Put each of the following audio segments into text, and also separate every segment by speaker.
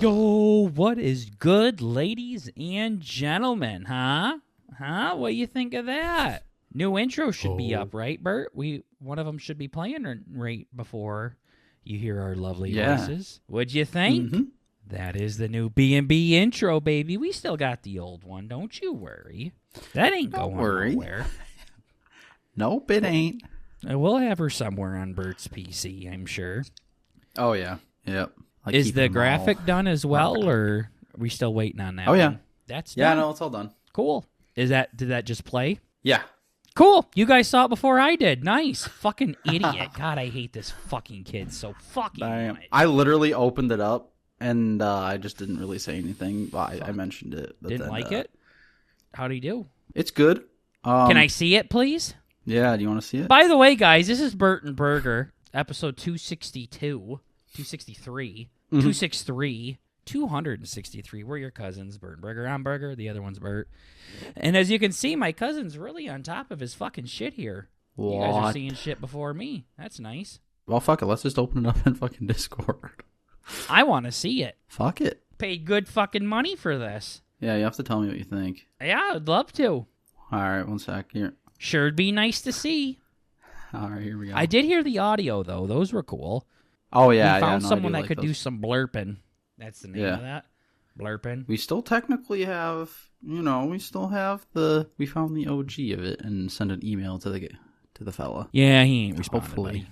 Speaker 1: Yo, what is good, ladies and gentlemen, huh? What do you think of that? New intro should be up, right, Bert? One of them should be playing right before you hear our lovely voices. What'd you think? Mm-hmm. That is the new BnB intro, baby. We still got the old one, don't you worry. That ain't going nowhere.
Speaker 2: Nope, it ain't.
Speaker 1: We'll have her somewhere on Bert's PC, I'm sure.
Speaker 2: Oh, yeah. Yep.
Speaker 1: Is the graphic done as well, or are we still waiting on that?
Speaker 2: Oh, yeah.
Speaker 1: One? That's done.
Speaker 2: No, it's all done.
Speaker 1: Cool. Did that just play?
Speaker 2: Yeah.
Speaker 1: Cool. You guys saw it before I did. Nice. Fucking idiot. God, I hate this fucking kid so fucking much.
Speaker 2: I literally opened it up, and I just didn't really say anything. Well, I mentioned it. But
Speaker 1: didn't like it? How'd he do?
Speaker 2: It's good.
Speaker 1: Can I see it, please?
Speaker 2: Yeah, do you want to see it?
Speaker 1: By the way, guys, this is Bert and Burger, episode 262. 263, 263, 263. We're your cousins, Bert and Burger. I'm Burger. The other one's Bert. And as you can see, my cousin's really on top of his fucking shit here. What? You guys are seeing shit before me. That's nice.
Speaker 2: Well, fuck it. Let's just open it up in fucking Discord.
Speaker 1: I want to see it.
Speaker 2: Fuck it.
Speaker 1: Paid good fucking money for this.
Speaker 2: Yeah, you have to tell me what you think.
Speaker 1: Yeah, I'd love to.
Speaker 2: All right, one sec here.
Speaker 1: Sure'd be nice to see.
Speaker 2: All right, here we go.
Speaker 1: I did hear the audio, though. Those were cool.
Speaker 2: Oh, yeah.
Speaker 1: We found someone that could do some blurping. That's the name of that. Blurping.
Speaker 2: We still technically have, we found the OG of it and sent an email to the fella.
Speaker 1: Yeah, he ain't responding.
Speaker 2: Hopefully.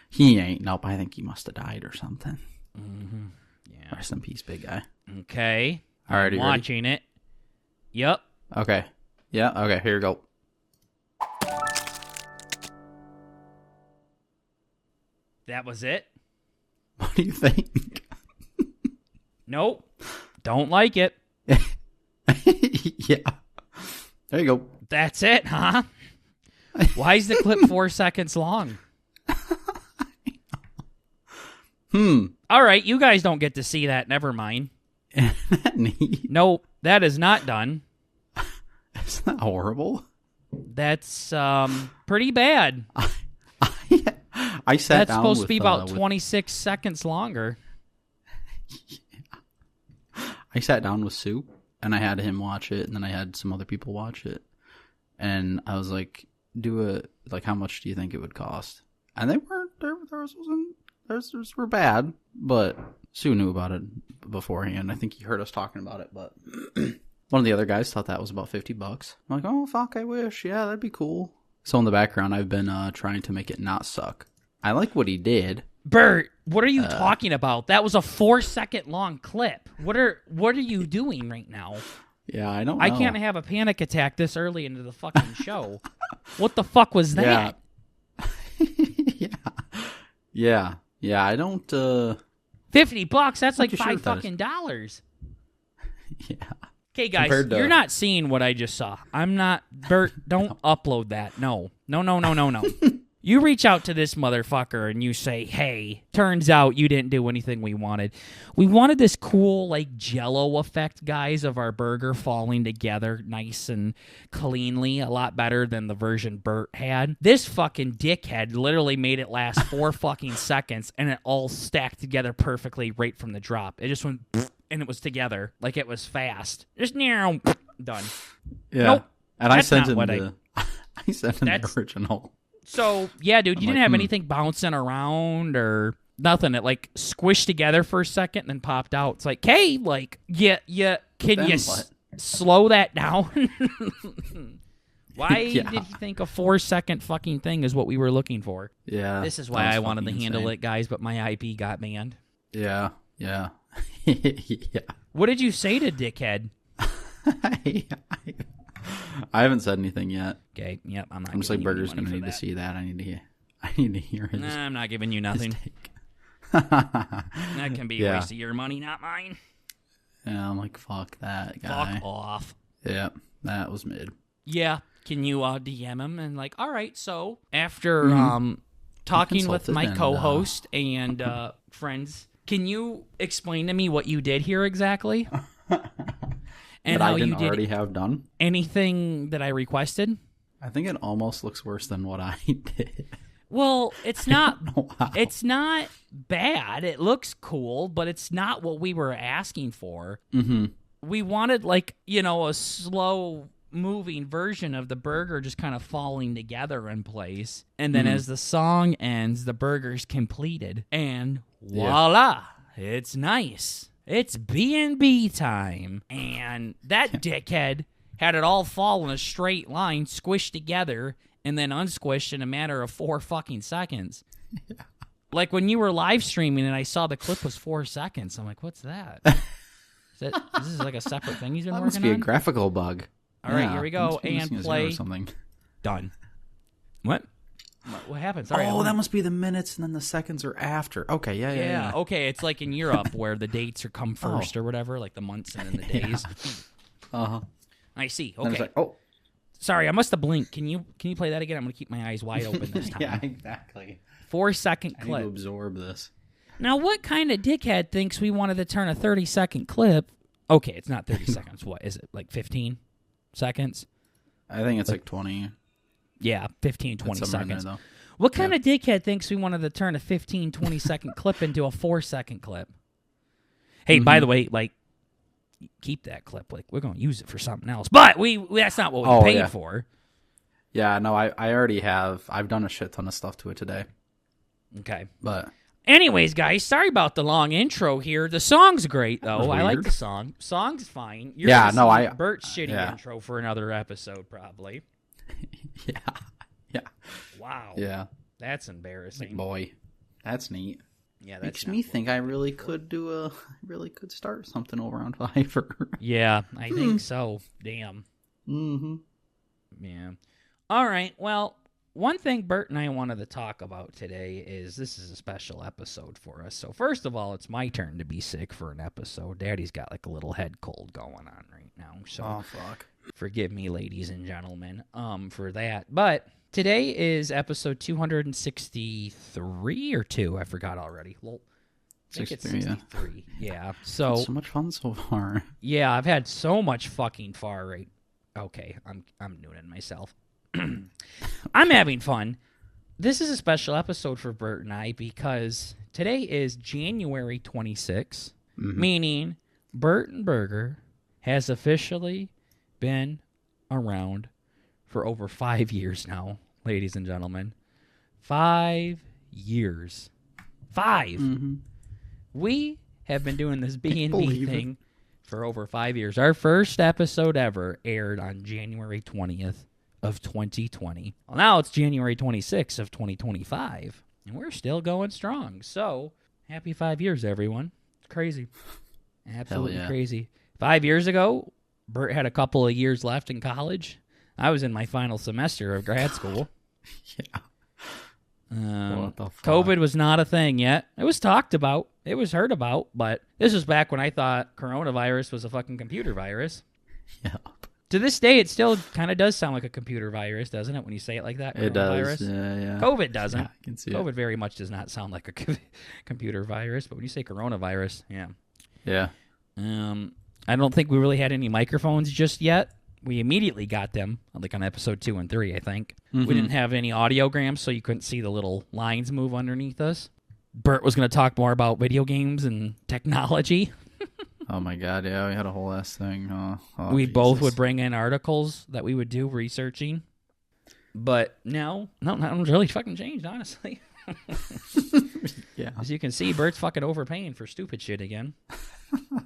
Speaker 2: He ain't. Nope, I think he must have died or something.
Speaker 1: Mm-hmm. Yeah.
Speaker 2: Rest in peace, big guy.
Speaker 1: Okay.
Speaker 2: All right,
Speaker 1: I'm watching it. Yep.
Speaker 2: Okay. Yeah, okay, here you go.
Speaker 1: That was it?
Speaker 2: What do you think?
Speaker 1: Nope. Don't like it.
Speaker 2: Yeah. There you go.
Speaker 1: That's it, huh? Why is the clip 4 seconds long? All right, you guys don't get to see that. Never mind.
Speaker 2: Isn't that neat?
Speaker 1: No, that is not done.
Speaker 2: Isn't that horrible?
Speaker 1: That's pretty bad.
Speaker 2: I sat
Speaker 1: That's
Speaker 2: down
Speaker 1: supposed to be about 26 seconds longer.
Speaker 2: I sat down with Sue, and I had him watch it, and then I had some other people watch it. And I was like, how much do you think it would cost? And they weren't, theirs were bad, but Sue knew about it beforehand. I think he heard us talking about it, but one of the other guys thought that was about $50. I'm like, oh, fuck, I wish. Yeah, that'd be cool. So in the background, I've been trying to make it not suck. I like what he did.
Speaker 1: Bert, what are you talking about? That was a 4 second long clip. What are you doing right now?
Speaker 2: Yeah, I don't know.
Speaker 1: I can't have a panic attack this early into the fucking show. What the fuck was that?
Speaker 2: Yeah. Yeah, I don't
Speaker 1: $50, that's like $5 fucking dollars.
Speaker 2: Yeah.
Speaker 1: Okay, guys, you're not seeing what I just saw. I'm not... Bert, don't upload that. No. You reach out to this motherfucker and you say, hey, turns out you didn't do anything we wanted. We wanted this cool, like, Jell-O effect, guys, of our burger falling together nice and cleanly, a lot better than the version Bert had. This fucking dickhead literally made it last 4 fucking seconds, and it all stacked together perfectly right from the drop. It just went... and it was together, like it was fast. Just now, done.
Speaker 2: Yeah,
Speaker 1: nope,
Speaker 2: and I sent him the original.
Speaker 1: So yeah, dude, you didn't have anything bouncing around or nothing. It like squished together for a second and then popped out. It's like, hey, like, can you slow that down? Why did you think a 4 second fucking thing is what we were looking for?
Speaker 2: Yeah,
Speaker 1: this is why I wanted to handle it, guys, but my IP got banned.
Speaker 2: Yeah.
Speaker 1: Yeah. What did you say to dickhead?
Speaker 2: I haven't said anything yet.
Speaker 1: Okay, yep, I'm
Speaker 2: just like, Burger's gonna need to see that. I need to hear his.
Speaker 1: Nah, I'm not giving you nothing. That can be a waste of your money, not mine.
Speaker 2: Yeah, I'm like, fuck that guy.
Speaker 1: Fuck off.
Speaker 2: Yeah, that was mid.
Speaker 1: Yeah, can you DM him and like, all right, so after talking with my co-host and friends, can you explain to me what you did here exactly?
Speaker 2: And how I didn't already have done?
Speaker 1: Anything that I requested?
Speaker 2: I think it almost looks worse than what I did.
Speaker 1: Well, it's not.
Speaker 2: Wow.
Speaker 1: It's not bad. It looks cool, but it's not what we were asking for.
Speaker 2: Mm-hmm.
Speaker 1: We wanted a slow moving version of the burger just kind of falling together in place, and then as the song ends, the burger's completed, and voila, it's nice. It's BnB time, and that dickhead had it all fall in a straight line, squished together, and then unsquished in a matter of 4 fucking seconds. Yeah. Like when you were live streaming and I saw the clip was 4 seconds, I'm like, what's that? This is like a separate thing he's been working on?
Speaker 2: Must be a graphical bug.
Speaker 1: All right, here we go, and play.
Speaker 2: Something.
Speaker 1: Done. What happened? Sorry.
Speaker 2: That must be the minutes and then the seconds are after. Okay, yeah.
Speaker 1: Okay, it's like in Europe where the dates are come first or whatever, like the months and then the days.
Speaker 2: Uh-huh.
Speaker 1: I see. Okay.
Speaker 2: Like,
Speaker 1: sorry, I must have blinked. Can you play that again? I'm going to keep my eyes wide open this time.
Speaker 2: Yeah, exactly.
Speaker 1: 4-second clip.
Speaker 2: I need to absorb this.
Speaker 1: Now, what kind of dickhead thinks we wanted to turn a 30-second clip? Okay, it's not 30 seconds. What is it, like 15 seconds?
Speaker 2: I think it's like 20.
Speaker 1: Yeah, 15, 20 seconds.
Speaker 2: There,
Speaker 1: what kind of dickhead thinks we wanted to turn a 15, 20-second clip into a 4-second clip? Hey, by the way, keep that clip. Like, we're going to use it for something else. But that's not what we paid for.
Speaker 2: Yeah, no, I already have. I've done a shit ton of stuff to it today.
Speaker 1: Okay.
Speaker 2: But
Speaker 1: anyways, guys, sorry about the long intro here. The song's great, though. I like the song. Song's fine. You're Bert's shitty intro for another episode, probably. Yeah. Wow. Yeah. That's embarrassing.
Speaker 2: Big boy. That's neat.
Speaker 1: Yeah,
Speaker 2: makes me think I really could start something over on Fiverr.
Speaker 1: Yeah, I think so. Damn.
Speaker 2: Mm-hmm.
Speaker 1: Yeah. All right. Well, one thing Bert and I wanted to talk about today is this is a special episode for us. So first of all, it's my turn to be sick for an episode. Daddy's got like a little head cold going on right now. So
Speaker 2: fuck.
Speaker 1: Forgive me, ladies and gentlemen, for that. But today is episode 263 or 2. I forgot already. Well, I think it's 63. Yeah. So
Speaker 2: much fun so far.
Speaker 1: Yeah, I've had so much fucking far right. Okay, I'm doing it myself. I'm having fun. This is a special episode for Bert and I because today is January 26th, meaning Bert and Burger has officially been around for over 5 years now, ladies and gentlemen. 5 years. 5. Mm-hmm. We have been doing this B&B thing for over 5 years. Our first episode ever aired on January 20th of 2020. Well, now it's January 26th of 2025, and we're still going strong. So, happy 5 years, everyone. It's crazy. Absolutely crazy. 5 years ago, Bert had a couple of years left in college. I was in my final semester of grad school.
Speaker 2: Yeah.
Speaker 1: What the fuck? COVID was not a thing yet. It was talked about. It was heard about, but this was back when I thought coronavirus was a fucking computer virus.
Speaker 2: Yeah.
Speaker 1: To this day, it still kind of does sound like a computer virus, doesn't it, when you say it like that?
Speaker 2: It does. Yeah.
Speaker 1: COVID doesn't.
Speaker 2: Yeah, I can see
Speaker 1: COVID very much does not sound like a computer virus, but when you say coronavirus, yeah.
Speaker 2: Yeah.
Speaker 1: I don't think we really had any microphones just yet. We immediately got them, like on episode 2 and 3, I think. Mm-hmm. We didn't have any audiograms, so you couldn't see the little lines move underneath us. Bert was going to talk more about video games and technology.
Speaker 2: Oh my god, yeah, we had a whole ass thing.
Speaker 1: We both would bring in articles that we would do researching. But no, nothing's really fucking changed, honestly.
Speaker 2: Yeah.
Speaker 1: As you can see, Bert's fucking overpaying for stupid shit again.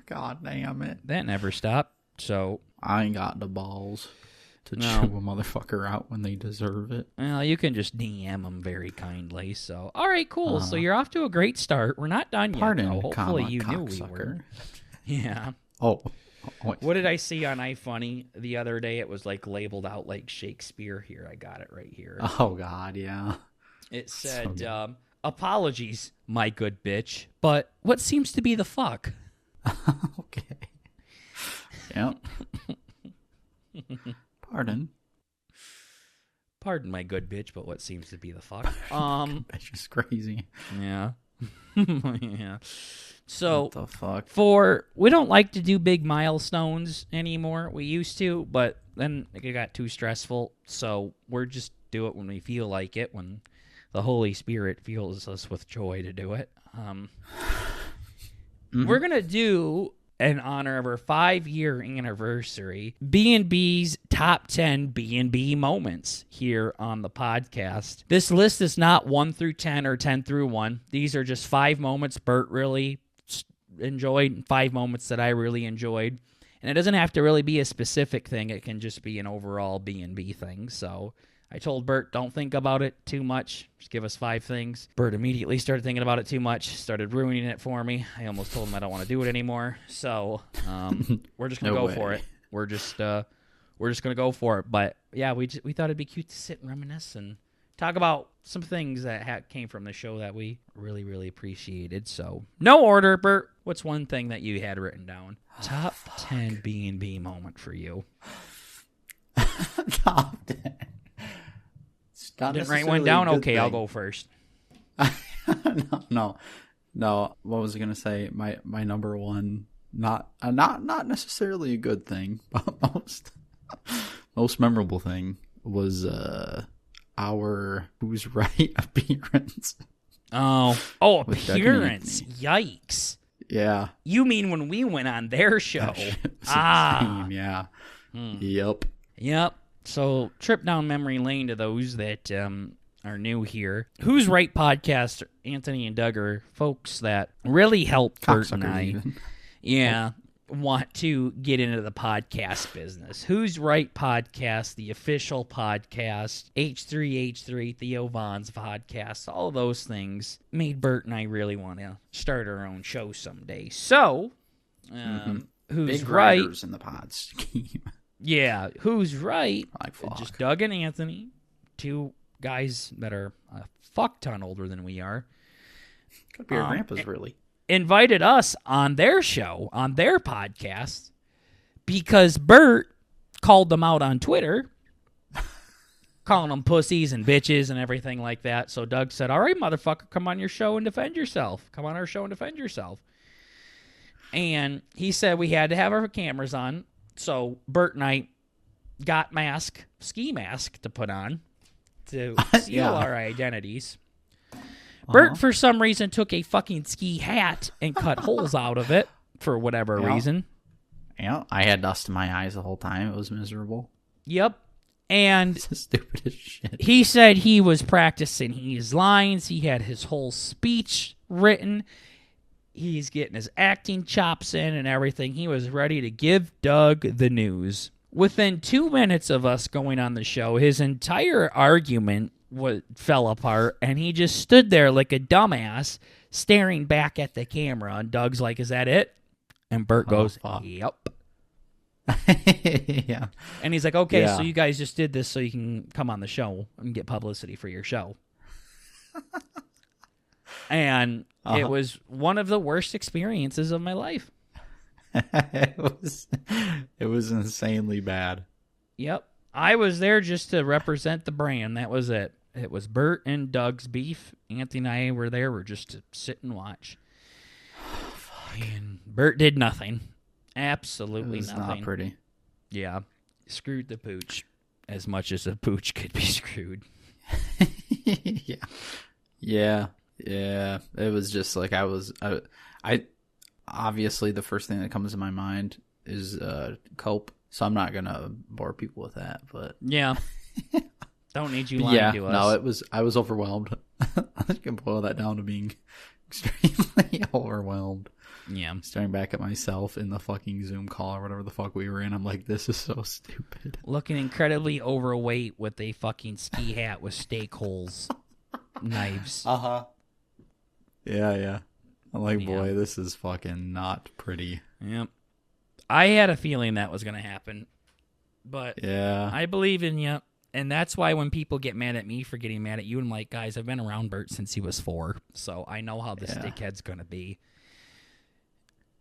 Speaker 2: God damn it.
Speaker 1: That never stopped, so...
Speaker 2: I ain't got the balls to chew a motherfucker out when they deserve it.
Speaker 1: Well, you can just DM them very kindly, so... All right, cool. So you're off to a great start. We're not done yet, though. Hopefully you knew we were. Yeah.
Speaker 2: Oh.
Speaker 1: What did I see on iFunny the other day? It was like labeled out like Shakespeare. Here, I got it right here.
Speaker 2: Oh, God, yeah.
Speaker 1: It said, apologies, my good bitch, but what seems to be the fuck?
Speaker 2: Okay. Yep. Pardon,
Speaker 1: my good bitch, but what seems to be the fuck?
Speaker 2: That's just crazy.
Speaker 1: Yeah. Yeah. So,
Speaker 2: what the fuck?
Speaker 1: We don't like to do big milestones anymore. We used to, but then it got too stressful. So we're just do it when we feel like it, when the Holy Spirit fills us with joy to do it. We're going to do, in honor of our 5-year anniversary, BnB's top 10 BnB moments here on the podcast. This list is not 1 through 10 or 10 through 1. These are just 5 moments Bert really enjoyed and 5 moments that I really enjoyed. And it doesn't have to really be a specific thing. It can just be an overall BnB thing. So I told Bert, don't think about it too much. Just give us 5 things. Bert immediately started thinking about it too much, started ruining it for me. I almost told him I don't want to do it anymore. So we're just going to go for it. We're just going to go for it. But yeah, we thought it'd be cute to sit and reminisce and talk about some things that came from the show that we really, really appreciated. So no order, Bert. What's one thing that you had written down? Top 10 BnB moment for you.
Speaker 2: Top 10.
Speaker 1: Didn't write one down? Okay, I'll go first.
Speaker 2: No. What was I gonna say? My number one, not necessarily a good thing, but most memorable thing was our Who's Right appearance.
Speaker 1: Oh, appearance! Yikes!
Speaker 2: Yeah.
Speaker 1: You mean when we went on their show?
Speaker 2: Yeah.
Speaker 1: Yep. So, trip down memory lane to those that are new here. Who's Right podcast, Anthony and Doug are folks that really helped Bert and I want to get into the podcast business. Who's Right podcast, the official podcast, H3H3, Theo Vaughn's podcast, all of those things made Bert and I really want to start our own show someday. So, Who's
Speaker 2: Big
Speaker 1: Right?
Speaker 2: Riders in the pod scheme.
Speaker 1: Yeah, Who's Right?
Speaker 2: Like
Speaker 1: Just Doug and Anthony, 2 guys that are a fuck ton older than we are.
Speaker 2: Could be our grandpas, really.
Speaker 1: Invited us on their show, on their podcast, because Bert called them out on Twitter, calling them pussies and bitches and everything like that. So Doug said, all right, motherfucker, come on your show and defend yourself. Come on our show and defend yourself. And he said we had to have our cameras on. So Bert and I got ski mask to put on to seal our identities. Bert, for some reason, took a fucking ski hat and cut holes out of it for whatever reason.
Speaker 2: Yeah, I had dust in my eyes the whole time. It was miserable.
Speaker 1: Yep. And
Speaker 2: it's the stupidest shit.
Speaker 1: He said he was practicing his lines. He had his whole speech written. He's getting his acting chops in and everything. He was ready to give Doug the news. Within 2 minutes of us going on the show, his entire argument fell apart, and he just stood there like a dumbass, staring back at the camera. And Doug's like, "Is that it?" And Bert goes, "Yep."
Speaker 2: Yeah.
Speaker 1: And he's like, "Okay, so you guys just did this so you can come on the show and get publicity for your show." And it was one of the worst experiences of my life.
Speaker 2: It was insanely bad.
Speaker 1: Yep. I was there just to represent the brand. That was it. It was Bert and Doug's beef. Anthony and I were there. We're just to sit and watch. And Bert did nothing. Absolutely nothing.
Speaker 2: Not pretty.
Speaker 1: Yeah. Screwed the pooch as much as a pooch could be screwed.
Speaker 2: Yeah. It was just like I obviously the first thing that comes to my mind is cope. So I'm not gonna bore people with that, but
Speaker 1: yeah, don't need you lying to us.
Speaker 2: No, I was overwhelmed. I can boil that down to being extremely overwhelmed.
Speaker 1: Yeah,
Speaker 2: staring back at myself in the fucking Zoom call or whatever the fuck we were in. I'm like, this is so stupid.
Speaker 1: Looking incredibly overweight with a fucking ski hat with steak holes, knives.
Speaker 2: Yeah. I'm like, boy, this is fucking not pretty.
Speaker 1: Yep. I had a feeling that was going to happen, but I believe in you, and that's why when people get mad at me for getting mad at you, I'm like, guys, I've been around Bert since he was 4, so I know how this dickhead's going to be.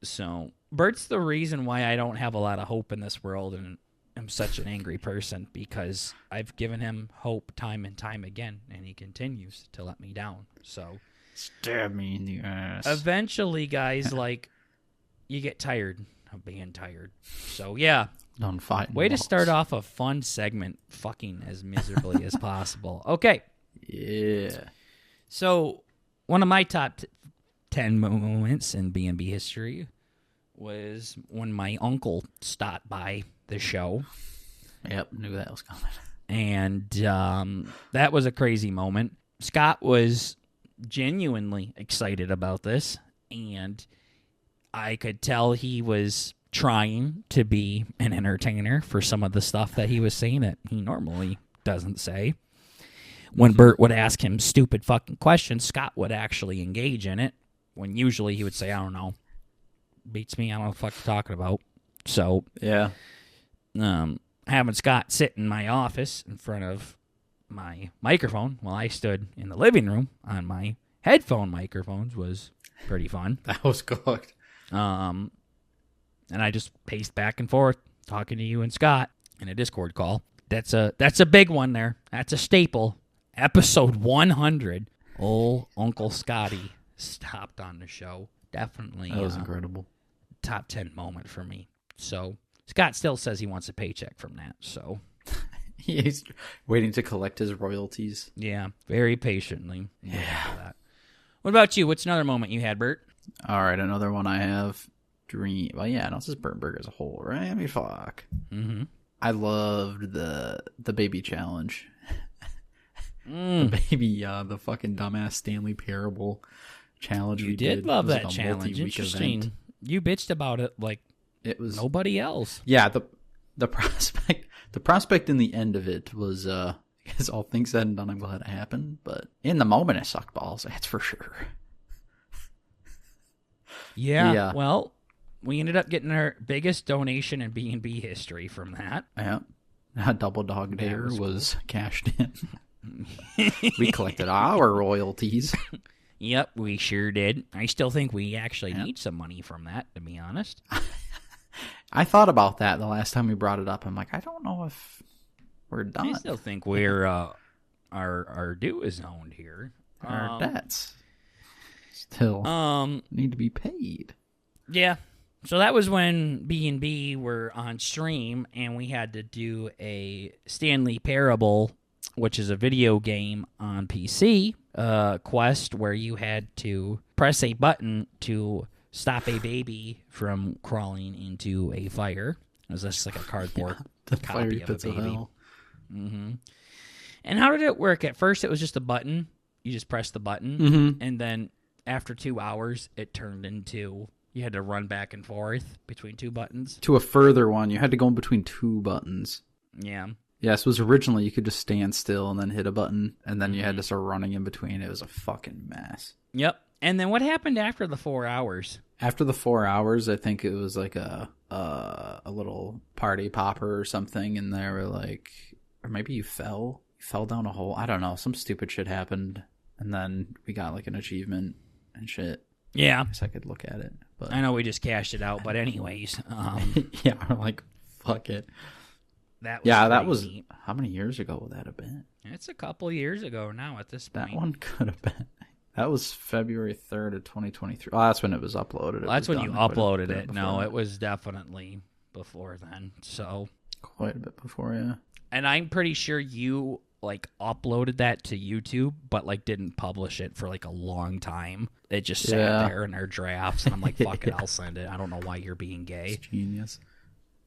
Speaker 1: So Bert's the reason why I don't have a lot of hope in this world, and I'm such an angry person, because I've given him hope time and time again, and he continues to let me down. So
Speaker 2: stab me in the ass.
Speaker 1: Eventually, guys, like, you get tired of being tired. So, yeah.
Speaker 2: Don't fight.
Speaker 1: Way to start off a fun segment fucking as miserably as possible. Okay.
Speaker 2: Yeah.
Speaker 1: So, one of my top 10 moments in BnB history was when my uncle stopped by the show.
Speaker 2: Yep, knew that was coming.
Speaker 1: And that was a crazy moment. Scott was genuinely excited about this, and I could tell he was trying to be an entertainer for some of the stuff that he was saying that he normally doesn't say. When Bert would ask him stupid fucking questions, Scott would actually engage in it, when usually he would say, I don't know, beats me, I don't know what the fuck you're talking about. So,
Speaker 2: yeah.
Speaker 1: Having Scott sit in my office in front of my microphone while I stood in the living room on my headphone microphones was pretty fun.
Speaker 2: That was cooked.
Speaker 1: And I just paced back and forth talking to you and Scott in a Discord call. That's a big one there. That's a staple. Episode 100. Old Uncle Scotty stopped on the show. Definitely.
Speaker 2: That was incredible.
Speaker 1: Top 10 moment for me. So Scott still says he wants a paycheck from that. So
Speaker 2: he's waiting to collect his royalties.
Speaker 1: Yeah, very patiently. Yeah. What about you? What's another moment you had, Bert?
Speaker 2: All right, another one I have. Well, yeah, no, this is Bert Burger as a whole, right? I mean, fuck.
Speaker 1: Mm-hmm.
Speaker 2: I loved the baby challenge. The baby, the fucking dumbass Stanley Parable challenge.
Speaker 1: You did love that challenge. Interesting. Event. You bitched about it like
Speaker 2: it was
Speaker 1: nobody else.
Speaker 2: Yeah, the prospect in the end of it was, as all things said and done, I'm glad it happened. But in the moment, it sucked balls. That's for sure.
Speaker 1: Yeah. Well, we ended up getting our biggest donation in BnB history from that.
Speaker 2: Yeah. That Double Dog Dare was cashed in. We collected our royalties.
Speaker 1: Yep, we sure did. I still think we actually need some money from that, to be honest.
Speaker 2: I thought about that the last time we brought it up. I'm like, I don't know if we're done.
Speaker 1: I still think we're our due is owned here.
Speaker 2: Our debts still need to be paid.
Speaker 1: Yeah. So that was when BnB were on stream, and we had to do a Stanley Parable, which is a video game on PC, quest where you had to press a button to stop a baby from crawling into a fire. It was just like a cardboard copy of a baby. Mm-hmm. And how did it work? At first, it was just a button. You just press the button, and then after 2 hours, it turned into... You had to run back and forth between two buttons.
Speaker 2: To a further one, you had to go in between two buttons.
Speaker 1: Yeah.
Speaker 2: Yes, it was originally you could just stand still and then hit a button, and then you had to start running in between. It was a fucking mess.
Speaker 1: Yep. And then what happened after the 4 hours?
Speaker 2: After the 4 hours, I think it was like a little party popper or something, and they were like, or maybe you fell down a hole. I don't know. Some stupid shit happened, and then we got like an achievement and shit.
Speaker 1: Yeah.
Speaker 2: I guess I could look at it. But
Speaker 1: I know we just cashed it out, but anyways.
Speaker 2: Yeah, we're like, fuck it.
Speaker 1: That
Speaker 2: was how many years ago would that have been?
Speaker 1: It's a couple years ago now at this point.
Speaker 2: That one could have been. That was February 3rd of 2023. Oh, that's when it was uploaded.
Speaker 1: That's when you uploaded it. No, it was definitely before then. So
Speaker 2: quite a bit before, yeah.
Speaker 1: And I'm pretty sure you like uploaded that to YouTube, but like didn't publish it for like a long time. It just sat there in our drafts, and I'm like, fuck it, I'll send it. I don't know why you're being gay.
Speaker 2: It's genius.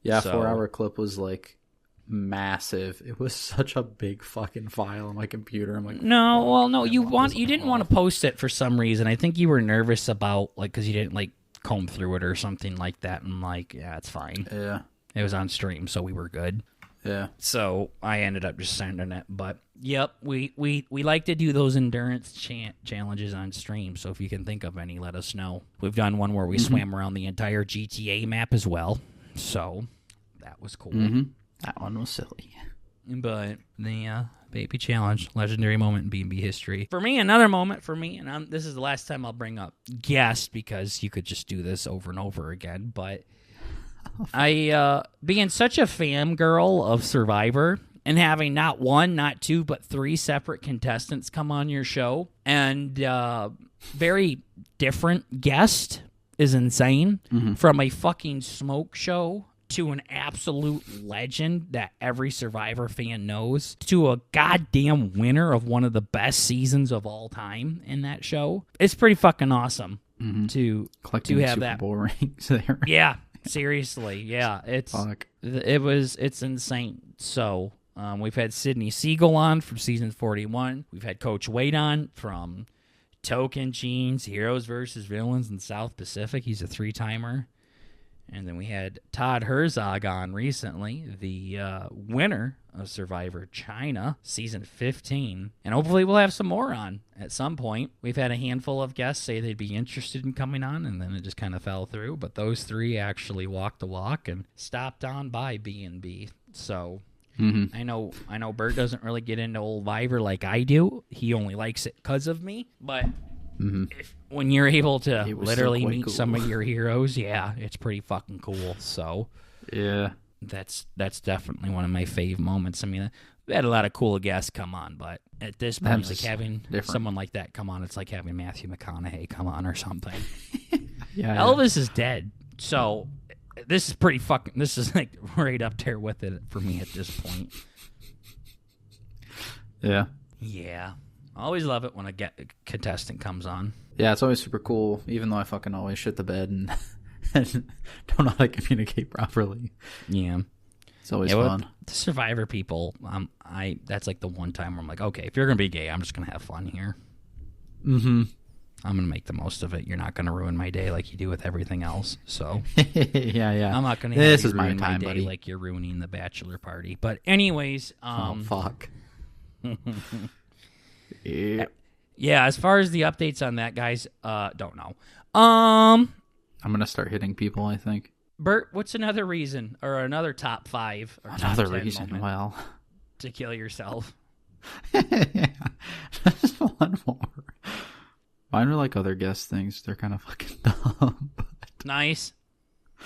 Speaker 2: Yeah, 4 hour clip was like massive. It was such a big fucking file on my computer. I'm like,
Speaker 1: no, you didn't want to post it for some reason. I think you were nervous about like because you didn't like comb through it or something like that. And I'm like, yeah, it's fine.
Speaker 2: Yeah,
Speaker 1: it was on stream, so we were good.
Speaker 2: Yeah.
Speaker 1: So I ended up just sending it. But yep, we like to do those endurance challenges on stream. So if you can think of any, let us know. We've done one where we swam around the entire GTA map as well. So that was cool.
Speaker 2: That one was silly.
Speaker 1: But the baby challenge, legendary moment in BnB history. For me, another moment for me, and this is the last time I'll bring up guest because you could just do this over and over again. But I, being such a fangirl of Survivor and having not one, not two, but three separate contestants come on your show and very different guest is insane. From a fucking smoke show to an absolute legend that every Survivor fan knows, to a goddamn winner of one of the best seasons of all time in that show. It's pretty fucking awesome to have
Speaker 2: Super
Speaker 1: that.
Speaker 2: Bowl rings there.
Speaker 1: Yeah, seriously. Yeah, it's insane. So we've had Sydney Siegel on from season 41. We've had Coach Wade on from Token Jeans, Heroes versus Villains in South Pacific. He's a 3-timer. And then we had Todd Herzog on recently, the winner of Survivor China, season 15. And hopefully we'll have some more on at some point. We've had a handful of guests say they'd be interested in coming on, and then it just kind of fell through. But those 3 actually walked the walk and stopped on by BnB. So I know Bert doesn't really get into old Viver like I do. He only likes it because of me. But when you're able to literally meet some of your heroes, yeah, it's pretty fucking cool. So
Speaker 2: yeah,
Speaker 1: that's definitely one of my fave moments. I mean, we had a lot of cool guests come on, but at this point, like having someone like that come on, it's like having Matthew McConaughey come on or something. Elvis is dead, so this is pretty fucking. This is like right up there with it for me at this point. Yeah. I always love it when a contestant comes on.
Speaker 2: Yeah, it's always super cool, even though I fucking always shit the bed and don't know how to communicate properly.
Speaker 1: Yeah.
Speaker 2: It's always fun.
Speaker 1: The Survivor people, that's like the one time where I'm like, okay, if you're going to be gay, I'm just going to have fun here. I'm going to make the most of it. You're not going to ruin my day like you do with everything else. So
Speaker 2: yeah.
Speaker 1: I'm not going to have you ruin my day like you're ruining the bachelor party. But anyways.
Speaker 2: Oh, fuck.
Speaker 1: Yeah, as far as the updates on that, guys, don't know. I'm
Speaker 2: gonna start hitting people, I think.
Speaker 1: Bert, what's another reason or another top 5 or
Speaker 2: another
Speaker 1: top 10
Speaker 2: reason? Well,
Speaker 1: to kill yourself.
Speaker 2: Yeah, just one more. Mine are like other guest things. They're kind of fucking dumb. But
Speaker 1: nice.
Speaker 2: I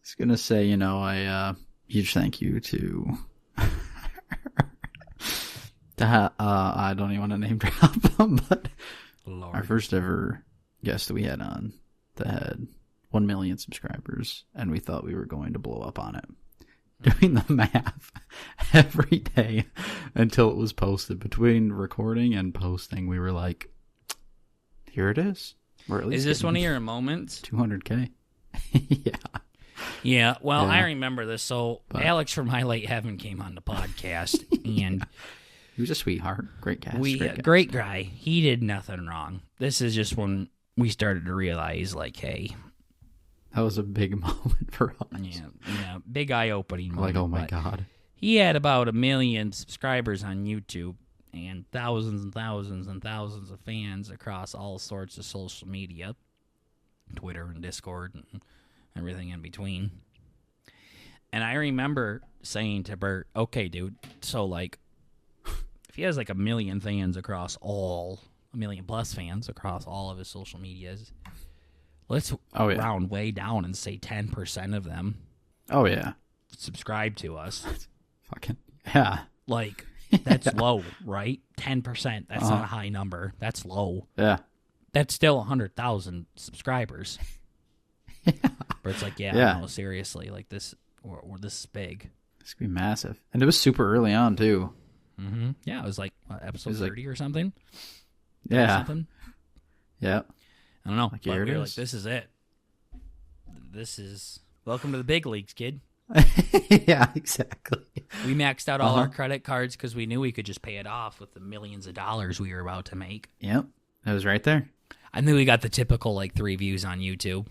Speaker 2: was gonna say, a huge thank you to. I don't even want to name drop them, but
Speaker 1: Lord.
Speaker 2: Our first ever guest that we had on that had 1 million subscribers, and we thought we were going to blow up on it. Doing the math every day until it was posted. Between recording and posting, we were like, here it is. We're at least
Speaker 1: is this one of your moments?
Speaker 2: 200K. Yeah.
Speaker 1: Yeah, well, I remember this. So Alex from Highlight Heaven came on the podcast, and
Speaker 2: he was a sweetheart. Great guy.
Speaker 1: Great guy. He did nothing wrong. This is just when we started to realize, like, hey.
Speaker 2: That was a big moment for us.
Speaker 1: Yeah, big eye-opening moment.
Speaker 2: Like, oh my God.
Speaker 1: He had about 1 million subscribers on YouTube and thousands and thousands and thousands of fans across all sorts of social media, Twitter and Discord and everything in between. And I remember saying to Bert, okay, dude, so, like, if he has, like, 1 million fans across 1 million plus fans across all of his social medias, let's round way down and say 10% of them subscribe to us.
Speaker 2: Fucking, yeah.
Speaker 1: Like, that's low, right? 10%. That's not a high number. That's low.
Speaker 2: Yeah.
Speaker 1: That's still 100,000 subscribers.
Speaker 2: Yeah.
Speaker 1: But it's like, no, seriously, like this, or this is big.
Speaker 2: This could be massive. And it was super early on, too.
Speaker 1: Mm-hmm. Yeah, it was like episode 30 or something.
Speaker 2: Yeah. Yeah.
Speaker 1: I don't know.
Speaker 2: Like,
Speaker 1: but we were like, this is it. This is welcome to the big leagues, kid.
Speaker 2: Yeah, exactly.
Speaker 1: We maxed out all our credit cards because we knew we could just pay it off with the millions of dollars we were about to make.
Speaker 2: Yep. That was right there.
Speaker 1: I knew we got the typical, like, 3 views on YouTube.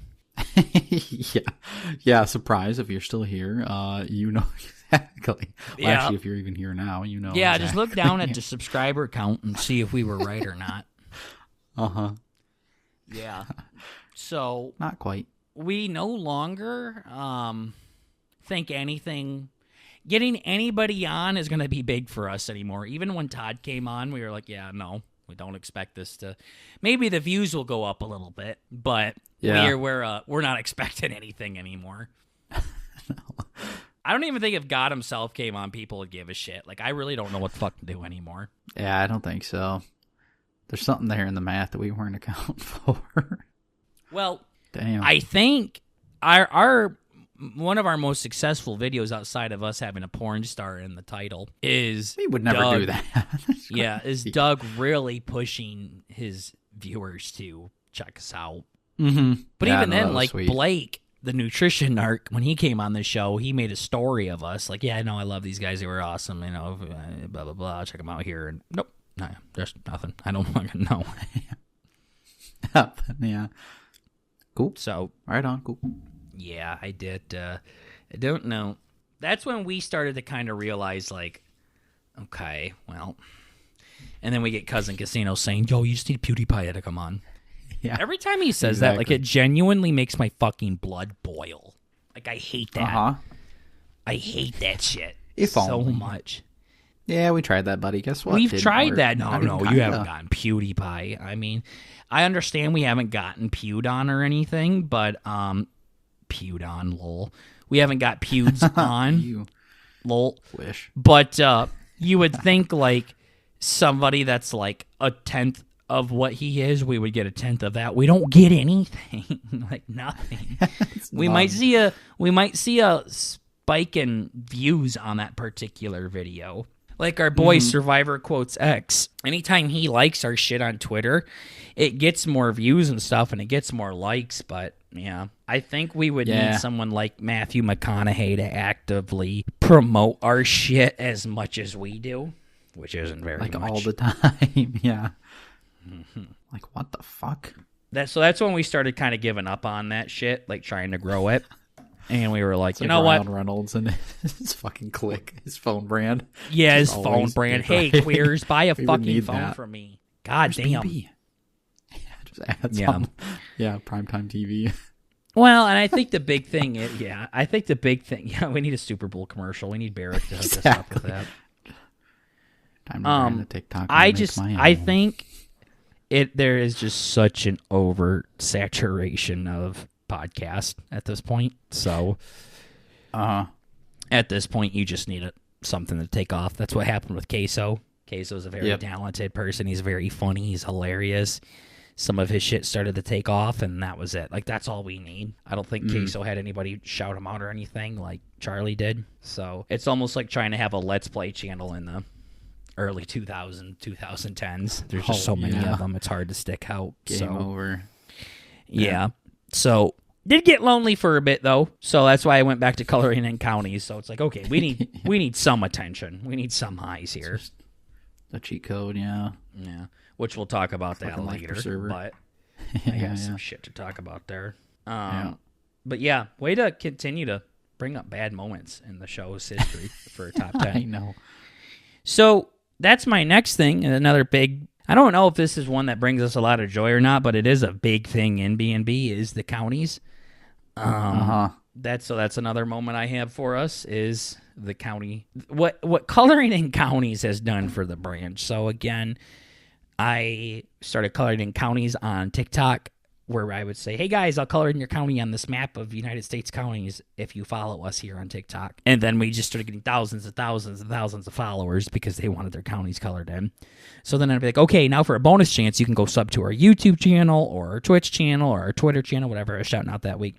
Speaker 2: Yeah. Surprise, if you're still here, you know exactly. Well, actually, if you're even here now, you know.
Speaker 1: Yeah,
Speaker 2: exactly.
Speaker 1: just look down at the subscriber count and see if we were right or not. Yeah. So
Speaker 2: not quite.
Speaker 1: We no longer think getting anybody on is going to be big for us anymore. Even when Todd came on, we were like, yeah, no, we don't expect this to. Maybe the views will go up a little bit, but we're not expecting anything anymore.
Speaker 2: No.
Speaker 1: I don't even think if God himself came on, people would give a shit. Like, I really don't know what the fuck to do anymore.
Speaker 2: Yeah, I don't think so. There's something there in the math that we weren't accounting for.
Speaker 1: Well,
Speaker 2: damn.
Speaker 1: I think our one of our most successful videos outside of us having a porn star in the title is
Speaker 2: We would never
Speaker 1: Doug,
Speaker 2: do that.
Speaker 1: yeah, is Doug really pushing his viewers to check us out.
Speaker 2: Mm-hmm.
Speaker 1: But
Speaker 2: Yeah,
Speaker 1: even
Speaker 2: no,
Speaker 1: then,
Speaker 2: that was
Speaker 1: like
Speaker 2: sweet.
Speaker 1: Blake, the nutrition narc, when he came on the show, he made a story of us. Like, yeah, I know, I love these guys. They were awesome. You know, blah, blah, blah. Check them out here. And nope, no, there's nothing. I don't fucking know.
Speaker 2: Yeah. Cool.
Speaker 1: So,
Speaker 2: Right on. Cool.
Speaker 1: yeah, I did. I don't know. That's when we started to kind of realize, like, okay, well. And then we get Cousin Casino saying, yo, you just need PewDiePie to come on.
Speaker 2: Yeah.
Speaker 1: Every time he says that, like, it genuinely makes my fucking blood boil. Like, I hate that.
Speaker 2: Uh-huh.
Speaker 1: I hate that shit
Speaker 2: If
Speaker 1: so
Speaker 2: only.
Speaker 1: much.
Speaker 2: Yeah, we tried that, buddy. Guess what?
Speaker 1: We've
Speaker 2: Didn't
Speaker 1: tried
Speaker 2: work.
Speaker 1: that.
Speaker 2: Not
Speaker 1: No,
Speaker 2: even
Speaker 1: you
Speaker 2: kinda.
Speaker 1: haven't gotten PewDiePie. I mean, I understand we haven't gotten pewed on or anything, but, pewed on, lol. We haven't got pewds on,
Speaker 2: You
Speaker 1: lol.
Speaker 2: wish.
Speaker 1: But you would think, like, somebody that's, like, a tenth of what he is, we would get a tenth of that. We don't get anything. Like, nothing. We might see a spike in views on that particular video. Like our boy Survivor Quotes X. Anytime he likes our shit on Twitter, it gets more views and stuff, and it gets more likes. But yeah, I think we would need someone like Matthew McConaughey to actively promote our shit as much as we do, which isn't very
Speaker 2: Like
Speaker 1: much.
Speaker 2: all the time. Yeah. Like, what the fuck?
Speaker 1: So that's when we started kind of giving up on that shit, like trying to grow it. And we were like,
Speaker 2: It's
Speaker 1: you
Speaker 2: like
Speaker 1: know
Speaker 2: Ryan
Speaker 1: what?
Speaker 2: Reynolds and his fucking Click, his phone brand.
Speaker 1: Yeah, his
Speaker 2: Just
Speaker 1: phone
Speaker 2: always
Speaker 1: brand.
Speaker 2: be
Speaker 1: Hey, queers, buy a
Speaker 2: We would
Speaker 1: fucking
Speaker 2: need
Speaker 1: phone
Speaker 2: that.
Speaker 1: from me. God damn.
Speaker 2: BnB. Yeah, just add
Speaker 1: Yeah.
Speaker 2: some. Yeah, primetime TV.
Speaker 1: Well, and I think the big thing is, we need a Super Bowl commercial. We need Barrett to hook us up with that.
Speaker 2: Time to brand the TikTok. and
Speaker 1: I
Speaker 2: make my
Speaker 1: I
Speaker 2: own.
Speaker 1: think there is just such an oversaturation of podcast at this point. So at this point, you just need something to take off. That's what happened with Queso. Queso's a very talented person. He's very funny. He's hilarious. Some of his shit started to take off, and that was it. Like, that's all we need. I don't think Queso had anybody shout him out or anything like Charlie did. So it's almost like trying to have a Let's Play channel in the early 2010s. There's just so many of them. It's hard to stick out.
Speaker 2: Game over.
Speaker 1: Yeah. So did get lonely for a bit though. So that's why I went back to coloring in counties. So it's like, okay, we need some attention. We need some highs here.
Speaker 2: The cheat code, yeah.
Speaker 1: Yeah. Which we'll talk about that
Speaker 2: Fucking life
Speaker 1: later.
Speaker 2: preserver.
Speaker 1: But I
Speaker 2: Yeah,
Speaker 1: got some shit to talk about there. But yeah, way to continue to bring up bad moments in the show's history for a top 10.
Speaker 2: I know.
Speaker 1: So that's my next thing. Another big, I don't know if this is one that brings us a lot of joy or not, but it is a big thing in BnB is the counties. That's another moment I have for us is the county. What coloring in counties has done for the branch. So again, I started coloring in counties on TikTok where I would say, hey guys, I'll color in your county on this map of United States counties if you follow us here on TikTok. And then we just started getting thousands and thousands and thousands of followers because they wanted their counties colored in. So then I'd be like, okay, now for a bonus chance, you can go sub to our YouTube channel or our Twitch channel or our Twitter channel, whatever I was shouting out that week.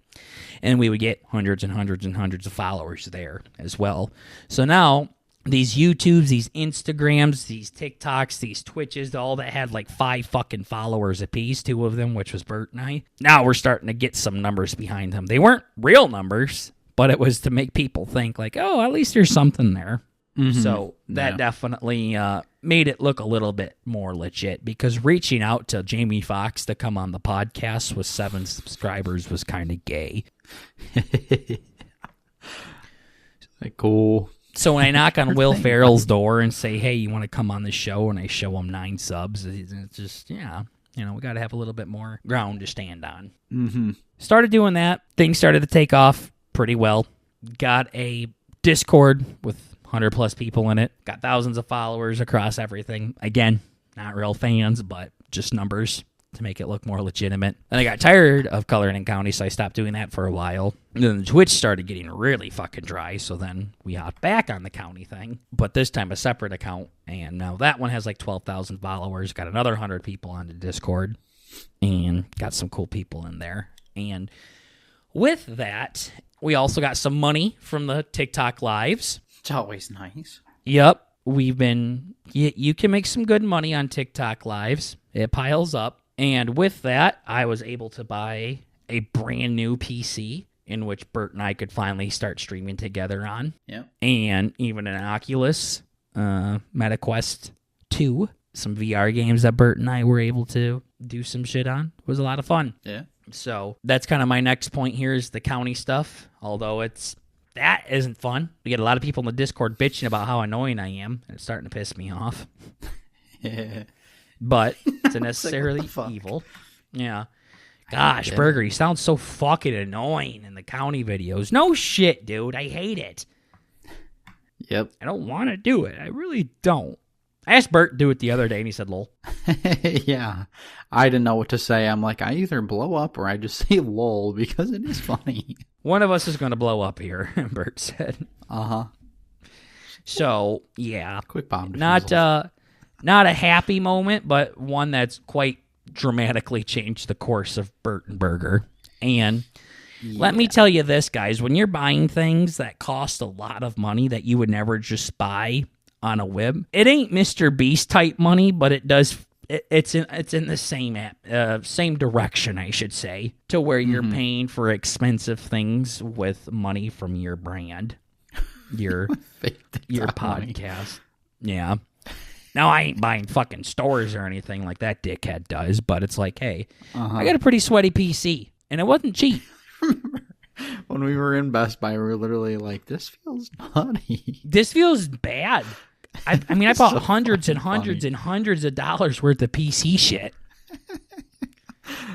Speaker 1: And we would get hundreds and hundreds and hundreds of followers there as well. So now these YouTubes, these Instagrams, these TikToks, these Twitches, all that had like 5 fucking followers apiece, 2 of them, which was Bert and I. Now we're starting to get some numbers behind them. They weren't real numbers, but it was to make people think like, oh, at least there's something there. So that definitely made it look a little bit more legit because reaching out to Jamie Foxx to come on the podcast with 7 subscribers was kind of gay.
Speaker 2: Like, cool.
Speaker 1: So when I knock on Will Ferrell's door and say, hey, you want to come on the show, and I show him 9 subs, it's just, yeah, you know, we got to have a little bit more ground to stand on. Started doing that. Things started to take off pretty well. Got a Discord with 100+ people in it. Got thousands of followers across everything. Again, not real fans, but just numbers to make it look more legitimate. Then I got tired of coloring in county, so I stopped doing that for a while. And then Twitch started getting really fucking dry, so then we hopped back on the county thing, but this time a separate account, and now that one has like 12,000 followers. Got another 100 people on the Discord, and got some cool people in there. And with that, We also got some money from the TikTok lives.
Speaker 2: It's always nice.
Speaker 1: Yep. We've been... You can make some good money on TikTok lives. It piles up. And with that, I was able to buy a brand new PC in which Bert and I could finally start streaming together on.
Speaker 2: Yep.
Speaker 1: And even an Oculus, MetaQuest 2, some VR games that Bert and I were able to do some shit on. It was a lot of fun.
Speaker 2: Yeah.
Speaker 1: So that's kind of my next point here is the county stuff, although that isn't fun. We get a lot of people in the Discord bitching about how annoying I am, and it's starting to piss me off.
Speaker 2: Yeah.
Speaker 1: But it's a necessarily evil. Yeah. Gosh, Burger, you sound so fucking annoying in the county videos. No shit, dude. I hate it.
Speaker 2: Yep.
Speaker 1: I don't want to do it. I really don't. I asked Bert to do it the other day, and he said, lol.
Speaker 2: Yeah. I didn't know what to say. I'm like, I either blow up or I just say lol because it is funny.
Speaker 1: One of us is going to blow up here, Bert said.
Speaker 2: Uh-huh.
Speaker 1: So, yeah.
Speaker 2: Quick bomb defusal.
Speaker 1: Not a happy moment, but one that's quite dramatically changed the course of Bert and Burger. And let me tell you this, guys. When you're buying things that cost a lot of money that you would never just buy on a whim, it ain't Mr. Beast type money, but it does. It's in the same direction, I should say, to where you're paying for expensive things with money from your brand, your podcast. Yeah. Now, I ain't buying fucking stores or anything like that dickhead does, but it's like, hey, I got a pretty sweaty PC, and it wasn't cheap.
Speaker 2: When we were in Best Buy, we were literally like, this feels nutty.
Speaker 1: This feels bad. I mean, I bought hundreds and hundreds and hundreds of dollars worth of PC shit.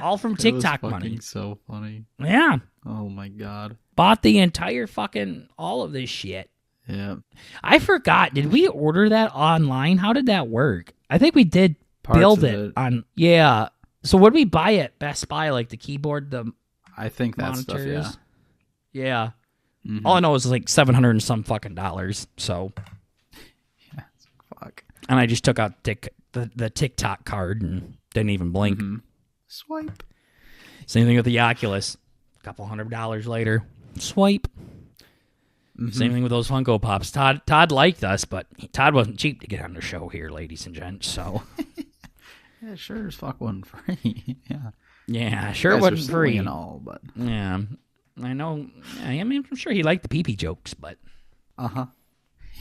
Speaker 1: All from TikTok money.
Speaker 2: So funny.
Speaker 1: Yeah.
Speaker 2: Oh, my God.
Speaker 1: Bought the entire fucking, all of this shit.
Speaker 2: Yeah.
Speaker 1: I forgot. Did we order that online? How did that work? I think we did build it on. Yeah. So what did we buy at Best Buy? Like the keyboard, the
Speaker 2: I think that stuff, yeah.
Speaker 1: Yeah. Mm-hmm. All I know is like $700 and some fucking dollars. So.
Speaker 2: Yeah. Fuck.
Speaker 1: And I just took out the TikTok card and didn't even blink.
Speaker 2: Mm-hmm. Swipe.
Speaker 1: Same thing with the Oculus. A couple $100 later. Swipe. Mm-hmm. Same thing with those Funko Pops. Todd liked us, but Todd wasn't cheap to get on the show here, ladies and gents. So,
Speaker 2: yeah, sure as fuck wasn't free.
Speaker 1: Yeah, sure it wasn't free
Speaker 2: and all, but
Speaker 1: yeah, I know. I mean, I'm sure he liked the pee-pee jokes, but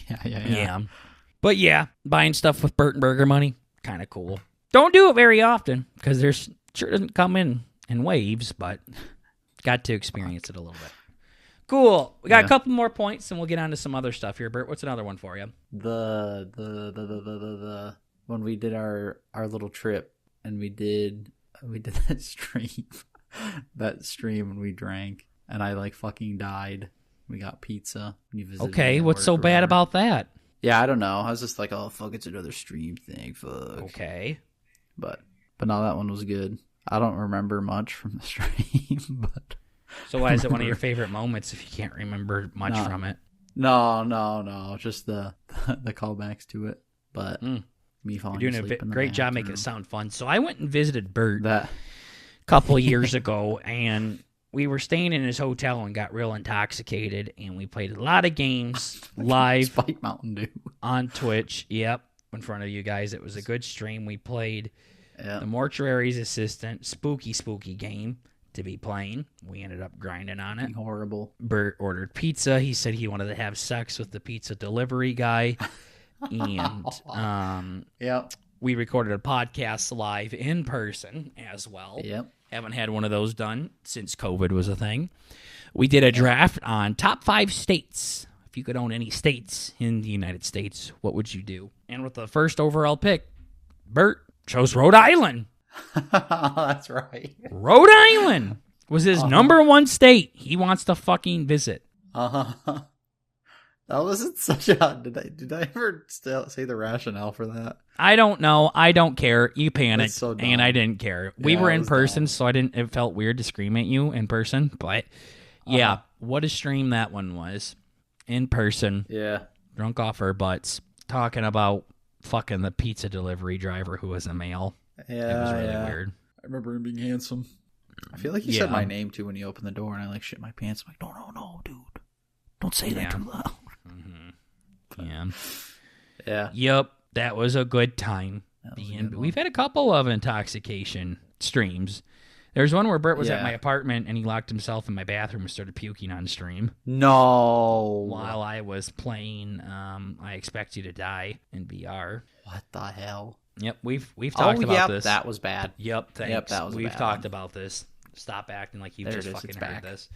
Speaker 2: yeah.
Speaker 1: But yeah, buying stuff with Bert and Burger money, kind of cool. Don't do it very often because there's sure doesn't come in waves, but got to experience it a little bit. Cool. We got a couple more points, and we'll get on to some other stuff here. Bert, what's another one for you?
Speaker 2: The when we did our little trip, and we did that stream when we drank, and I like fucking died. We got pizza.
Speaker 1: Okay, what's so bad about that?
Speaker 2: Yeah, I don't know. I was just like, oh fuck, it's another stream thing. Fuck.
Speaker 1: Okay,
Speaker 2: but no, that one was good. I don't remember much from the stream, but.
Speaker 1: So why is it one of your favorite moments if you can't remember much from it?
Speaker 2: No. Just the callbacks to it. But me falling
Speaker 1: You're
Speaker 2: asleep
Speaker 1: doing a
Speaker 2: in the
Speaker 1: great job making it sound fun. So I went and visited Bert
Speaker 2: a
Speaker 1: couple of years ago, and we were staying in his hotel and got real intoxicated, and we played a lot of games live
Speaker 2: Spike Mountain Dew
Speaker 1: on Twitch. Yep, in front of you guys. It was a good stream. We played the Mortuary's Assistant, spooky game to be playing. We ended up grinding on it.
Speaker 2: Horrible.
Speaker 1: Bert ordered pizza. He said he wanted to have sex with the pizza delivery guy. And we recorded a podcast live in person as well.
Speaker 2: Yep.
Speaker 1: Haven't had one of those done since COVID was a thing. We did a draft on top 5 states. If you could own any states in the United States, what would you do? And with the first overall pick, Bert chose Rhode Island.
Speaker 2: That's right.
Speaker 1: Rhode Island was his number one state he wants to fucking visit.
Speaker 2: That wasn't such a... Did I ever say the rationale for that?
Speaker 1: I don't know. I don't care. You panicked,
Speaker 2: so
Speaker 1: and I didn't care. We were in person, so it felt weird to scream at you in person. But yeah, what a stream that one was. In person.
Speaker 2: Yeah.
Speaker 1: Drunk off our butts. Talking about fucking the pizza delivery driver who was a male.
Speaker 2: Yeah,
Speaker 1: it was really weird.
Speaker 2: I remember him being handsome. I feel like you said my name too when you opened the door, and I like shit my pants. I'm like, no, dude, don't say that too loud.
Speaker 1: Yeah.
Speaker 2: Yeah.
Speaker 1: Yep. That was a good time. We've had a couple of intoxication streams. There's one where Bert was at my apartment and he locked himself in my bathroom and started puking on stream.
Speaker 2: No.
Speaker 1: While I was playing I Expect You to Die in VR.
Speaker 2: What the hell?
Speaker 1: Yep, we've talked about this.
Speaker 2: That was bad.
Speaker 1: Yep, thanks.
Speaker 2: Yep, that was
Speaker 1: We've
Speaker 2: bad
Speaker 1: talked about this. Stop acting like you've just fucking heard this.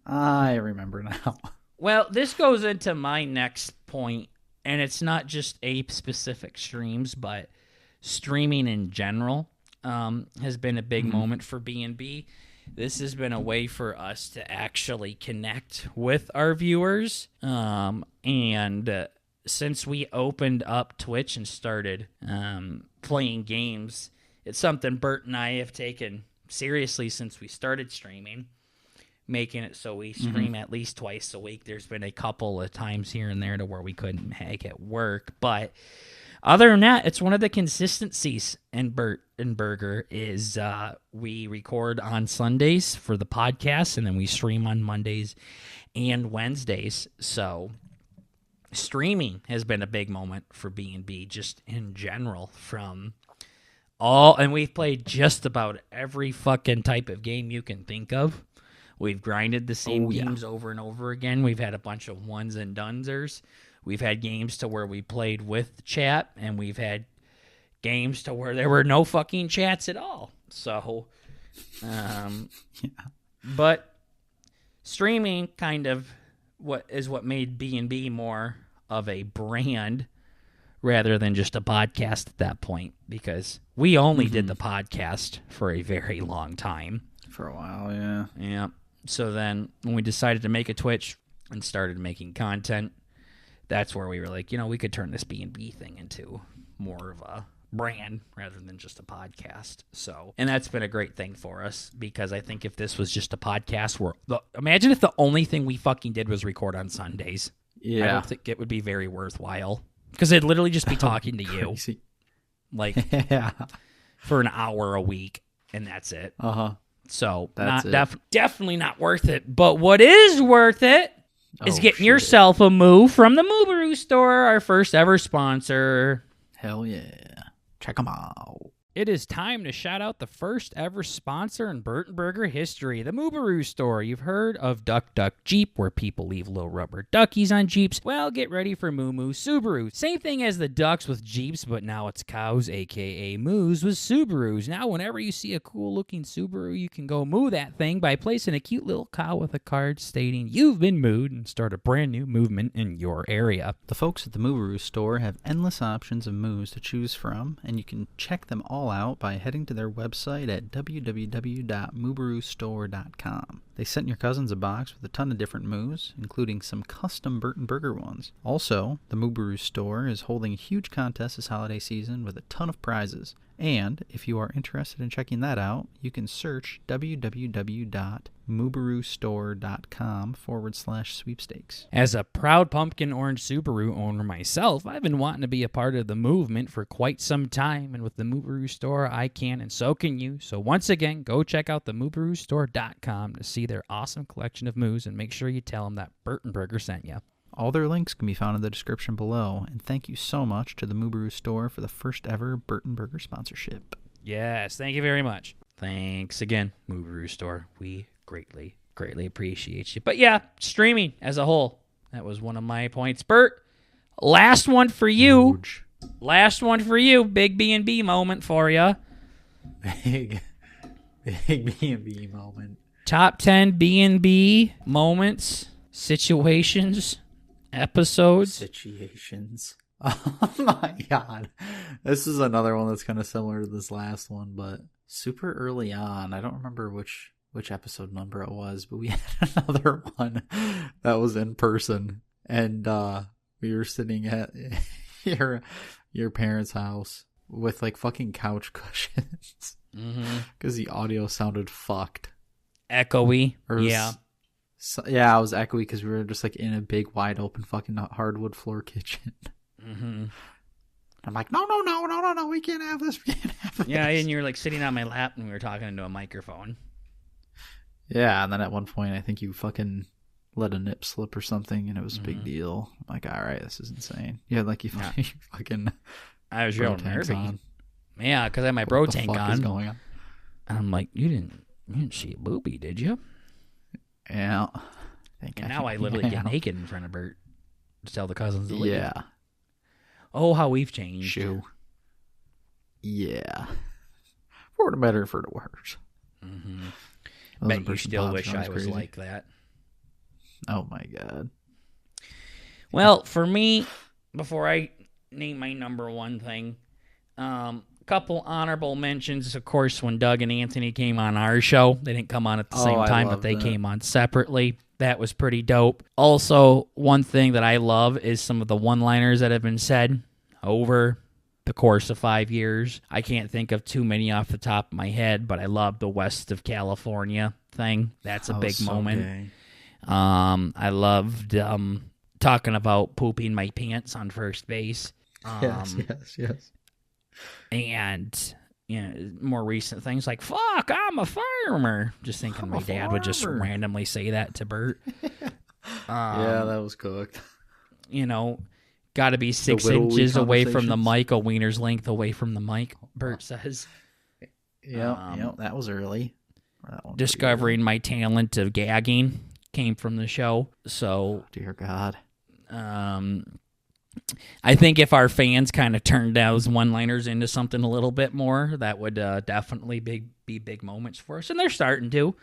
Speaker 2: I remember now.
Speaker 1: Well, this goes into my next point, and it's not just Ape specific streams, but streaming in general has been a big moment for BnB. This has been a way for us to actually connect with our viewers, and since we opened up Twitch and started playing games, it's something Bert and I have taken seriously since we started streaming, making it so we stream at least twice a week. There's been a couple of times here and there to where we couldn't make it work, but other than that, it's one of the consistencies in Bert and Burger is we record on Sundays for the podcast, and then we stream on Mondays and Wednesdays. So streaming has been a big moment for B&B just in general and we've played just about every fucking type of game you can think of. We've grinded the same games over and over again. We've had a bunch of ones and donesers. We've had games to where we played with chat, and we've had games to where there were no fucking chats at all. So, but streaming kind of what made B&B more of a brand rather than just a podcast at that point, because we only did the podcast for a very long time.
Speaker 2: For a while, yeah.
Speaker 1: Yeah. So then when we decided to make a Twitch and started making content, that's where we were like, we could turn this B&B thing into more of a brand rather than just a podcast. So, and that's been a great thing for us, because I think if this was just a podcast, imagine if the only thing we fucking did was record on Sundays.
Speaker 2: Yeah.
Speaker 1: I don't think it would be very worthwhile, because it'd literally just be talking to you. Like, for an hour a week, and that's it. So, definitely not worth it. But what is worth it is getting yourself a Moo from the Moobaroo store, our first ever sponsor.
Speaker 2: Hell yeah. Check them out.
Speaker 1: It is time to shout out the first ever sponsor in Bert and Burger history, the Moobaroo store. You've heard of Duck Duck Jeep, where people leave little rubber duckies on Jeeps. Well, get ready for Moo Moo Subaru. Same thing as the ducks with Jeeps, but now it's cows, a.k.a. moos, with Subarus. Now, whenever you see a cool-looking Subaru, you can go moo that thing by placing a cute little cow with a card stating you've been mooed and start a brand new movement in your area.
Speaker 2: The folks at the Moobaroo store have endless options of moos to choose from, and you can check them all out by heading to their website at www.moobaroostore.com. They sent your cousins a box with a ton of different moos, including some custom Bert and Burger ones. Also, the Moobaroo store is holding a huge contest this holiday season with a ton of prizes. And if you are interested in checking that out, you can search www.moobaroostore.com/sweepstakes.
Speaker 1: As a proud pumpkin orange Subaru owner myself, I've been wanting to be a part of the movement for quite some time, and with the Moobaroo store, I can, and so can you. So once again, go check out the moobaroostore.com to see their awesome collection of moos, and make sure you tell them that Bert and Burger sent you.
Speaker 2: All their links can be found in the description below, and thank you so much to the Moobaroo store for the first ever Bert and Burger sponsorship.
Speaker 1: Yes, thank you very much. Thanks again, Moobaroo store. We greatly appreciate you. But yeah, streaming as a whole, that was one of my points. Bert, last one for you.
Speaker 2: Huge.
Speaker 1: Last one for you. Big B&B moment for you.
Speaker 2: Big B&B moment.
Speaker 1: Top 10 B&B moments, situations, episodes.
Speaker 2: Oh my god. This is another one that's kind of similar to this last one, but super early on. I don't remember which episode number it was, but we had another one that was in person, and we were sitting at your parents' house with like fucking couch cushions because the audio sounded fucked.
Speaker 1: Echoey. Yeah.
Speaker 2: Yeah, it was echoey because we were just like in a big, wide open fucking hardwood floor kitchen. I'm like, no, we can't have this. We can't have this.
Speaker 1: Yeah, and you were like sitting on my lap and we were talking into a microphone.
Speaker 2: Yeah, and then at one point, I think you fucking let a nip slip or something, and it was a big deal. I'm like, all right, this is insane. Yeah, like you fucking.
Speaker 1: I was real nervy. Yeah, because I had my bro tank on.
Speaker 2: What the fuck is going on?
Speaker 1: And I'm like, you didn't see a boobie, did you?
Speaker 2: Yeah.
Speaker 1: And now I literally get naked in front of Bert to tell the cousins to leave.
Speaker 2: Yeah.
Speaker 1: Oh, how we've changed.
Speaker 2: Shoo. Yeah. For the better, for the worse.
Speaker 1: Mm-hmm. Bet you still wish I was like that.
Speaker 2: Oh my god.
Speaker 1: Well, for me, before I name my number one thing, couple honorable mentions, of course, when Doug and Anthony came on our show. They didn't come on at the same time, but they came on separately. That was pretty dope. Also, one thing that I love is some of the one-liners that have been said over the course of 5 years. I can't think of too many off the top of my head, but I love the West of California thing. That's a big moment. Gay. I loved talking about pooping my pants on first base.
Speaker 2: Yes.
Speaker 1: And more recent things like, fuck, I'm a farmer. Just thinking my dad would just randomly say that to Bert.
Speaker 2: Yeah, that was cooked.
Speaker 1: Got to be 6 inches away from the mic, a wiener's length away from the mic, Bert says.
Speaker 2: Yeah, that was early.
Speaker 1: Discovering my talent of gagging came from the show. So,
Speaker 2: dear God.
Speaker 1: I think if our fans kind of turned those one-liners into something a little bit more, that would definitely be big moments for us. And they're starting to.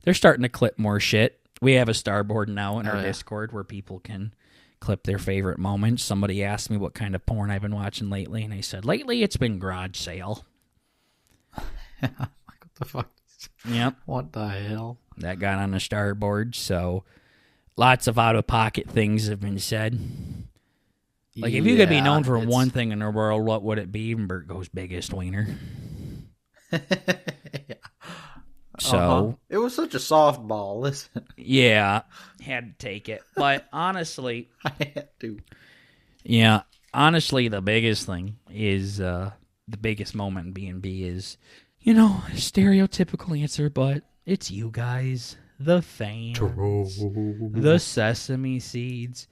Speaker 1: They're starting to clip more shit. We have a starboard now in our Discord where people can clip their favorite moments. Somebody asked me what kind of porn I've been watching lately, and I said, lately it's been Garage Sale.
Speaker 2: What the fuck?
Speaker 1: Yep.
Speaker 2: What the hell?
Speaker 1: That got on the starboard, so lots of out-of-pocket things have been said. Like, if you could be known for one thing in the world, what would it be? And Bert goes, biggest wiener. So
Speaker 2: it was such a softball. Listen,
Speaker 1: yeah, had to take it. But honestly,
Speaker 2: I had to.
Speaker 1: Yeah, honestly, the biggest thing is the biggest moment in BnB is, stereotypical answer, but it's you guys, the fans, the sesame seeds.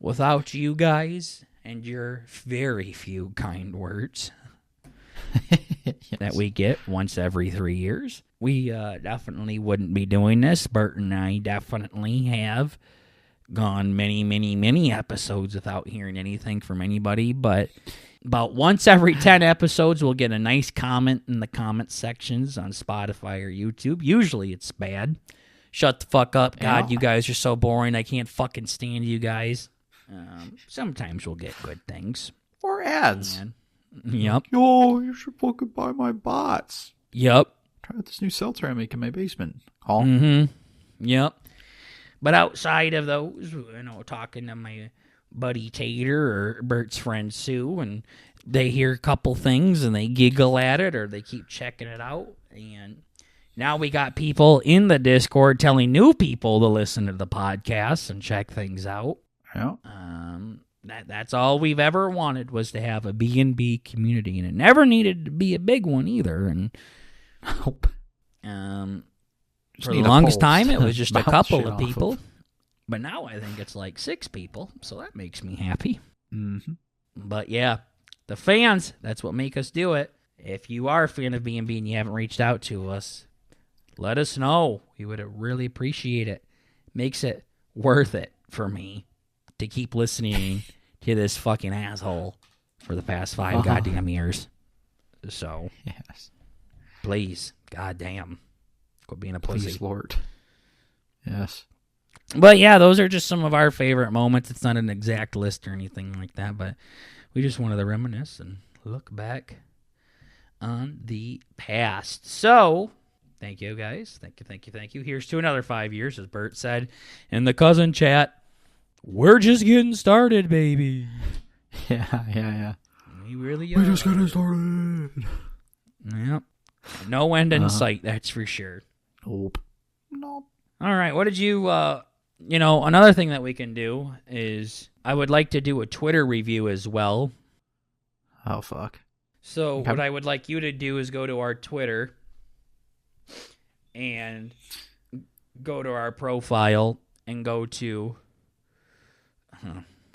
Speaker 1: Without you guys and your very few kind words that we get once every 3 years, we definitely wouldn't be doing this. Bert and I definitely have gone many, many, many episodes without hearing anything from anybody, but about once every 10 episodes, we'll get a nice comment in the comment sections on Spotify or YouTube. Usually it's bad. Shut the fuck up. God, you guys are so boring. I can't fucking stand you guys. Sometimes we'll get good things.
Speaker 2: Or ads.
Speaker 1: Yep.
Speaker 2: Yo, you should fucking buy my bots.
Speaker 1: Yep.
Speaker 2: Try out this new seltzer I make in my basement.
Speaker 1: Yep. But outside of those, talking to my buddy Tater or Bert's friend Sue, and they hear a couple things and they giggle at it or they keep checking it out. And now we got people in the Discord telling new people to listen to the podcast and check things out.
Speaker 2: Yeah.
Speaker 1: That's all we've ever wanted, was to have a BnB community, and it never needed to be a big one either. And
Speaker 2: for
Speaker 1: the longest time, it was just a couple of people. But now I think it's like 6 people, so that makes me happy.
Speaker 2: Mm-hmm.
Speaker 1: But yeah, the fans, that's what make us do it. If you are a fan of BnB and you haven't reached out to us, let us know. We would really appreciate it. Makes it worth it for me to keep listening to this fucking asshole for the past 5 goddamn years. So,
Speaker 2: yes.
Speaker 1: Please, goddamn, quit being a pussy.
Speaker 2: Please, Lord. Yes.
Speaker 1: But yeah, those are just some of our favorite moments. It's not an exact list or anything like that, but we just wanted to reminisce and look back on the past. So, thank you, guys. Thank you. Here's to another 5 years, as Bert said in the cousin chat. We're just getting started, baby.
Speaker 2: Yeah.
Speaker 1: We really are.
Speaker 2: We're just getting started.
Speaker 1: Yep. No end in sight, that's for sure.
Speaker 2: Nope.
Speaker 1: All right, what did you, another thing that we can do is I would like to do a Twitter review as well.
Speaker 2: Oh, fuck.
Speaker 1: So what I would like you to do is go to our Twitter and go to our profile and go to...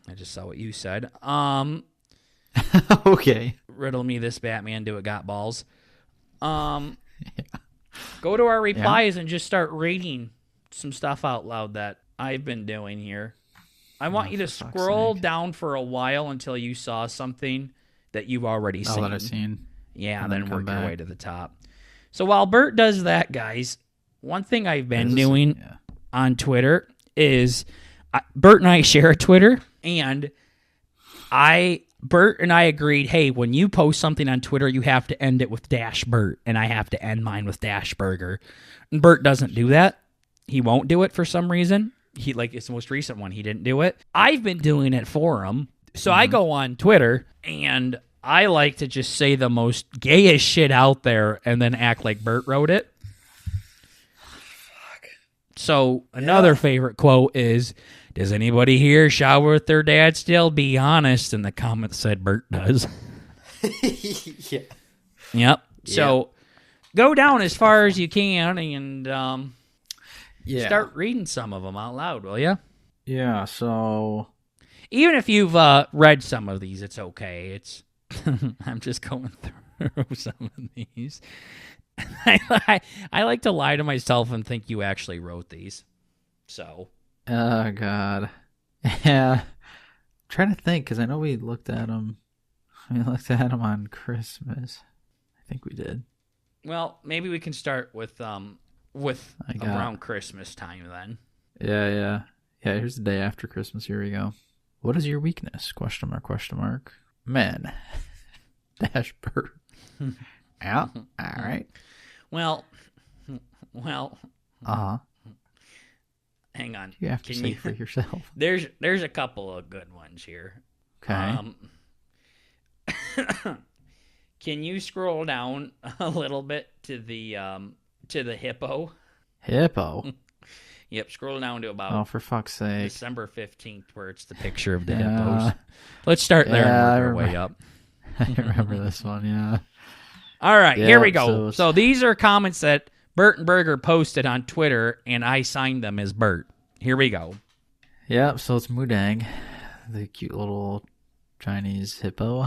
Speaker 1: I just saw what you said.
Speaker 2: Okay.
Speaker 1: Riddle me this, Batman. Do it, got balls. Go to our replies and just start reading some stuff out loud that I've been doing here. I want you to scroll down for a while until you saw something that you've already seen.
Speaker 2: That I've seen.
Speaker 1: Yeah, and then work your way to the top. So while Bert does that, guys, one thing I've been doing on Twitter is Bert and I share a Twitter, and Bert and I agreed, hey, when you post something on Twitter, you have to end it with -Bert, and I have to end mine with -Burger. And Bert doesn't do that. He won't do it for some reason. It's the most recent one. He didn't do it. I've been doing it for him. So I go on Twitter, and I like to just say the most gayest shit out there and then act like Bert wrote it. Fuck. So another favorite quote is, does anybody here shower with their dad still? Be honest. And the comment said Bert does.
Speaker 2: Yeah.
Speaker 1: Yep. So go down as far as you can and start reading some of them out loud, will you?
Speaker 2: Yeah, so...
Speaker 1: Even if you've read some of these, it's okay. It's I'm just going through some of these. I like to lie to myself and think you actually wrote these. So...
Speaker 2: Oh, God. Yeah. I'm trying to think, because I know we looked at them. We looked at them on Christmas. I think we did.
Speaker 1: Well, maybe we can start with around Christmas time then.
Speaker 2: Yeah. Yeah, here's the day after Christmas. Here we go. What is your weakness? ? Men. -Bert. Yeah. All right.
Speaker 1: Well.
Speaker 2: Uh-huh.
Speaker 1: Hang on.
Speaker 2: You have to say for yourself.
Speaker 1: There's a couple of good ones here.
Speaker 2: Okay.
Speaker 1: Can you scroll down a little bit to the hippo?
Speaker 2: Hippo?
Speaker 1: Yep, scroll down to about...
Speaker 2: Oh, for fuck's sake.
Speaker 1: December 15th, where it's the picture of the hippos. Let's start there and work our way up.
Speaker 2: I remember this one, yeah.
Speaker 1: All right, here we go. So these are comments that Bert and Burger posted on Twitter, and I signed them as Bert. Here we go.
Speaker 2: Yep, so it's Mudang, the cute little Chinese hippo,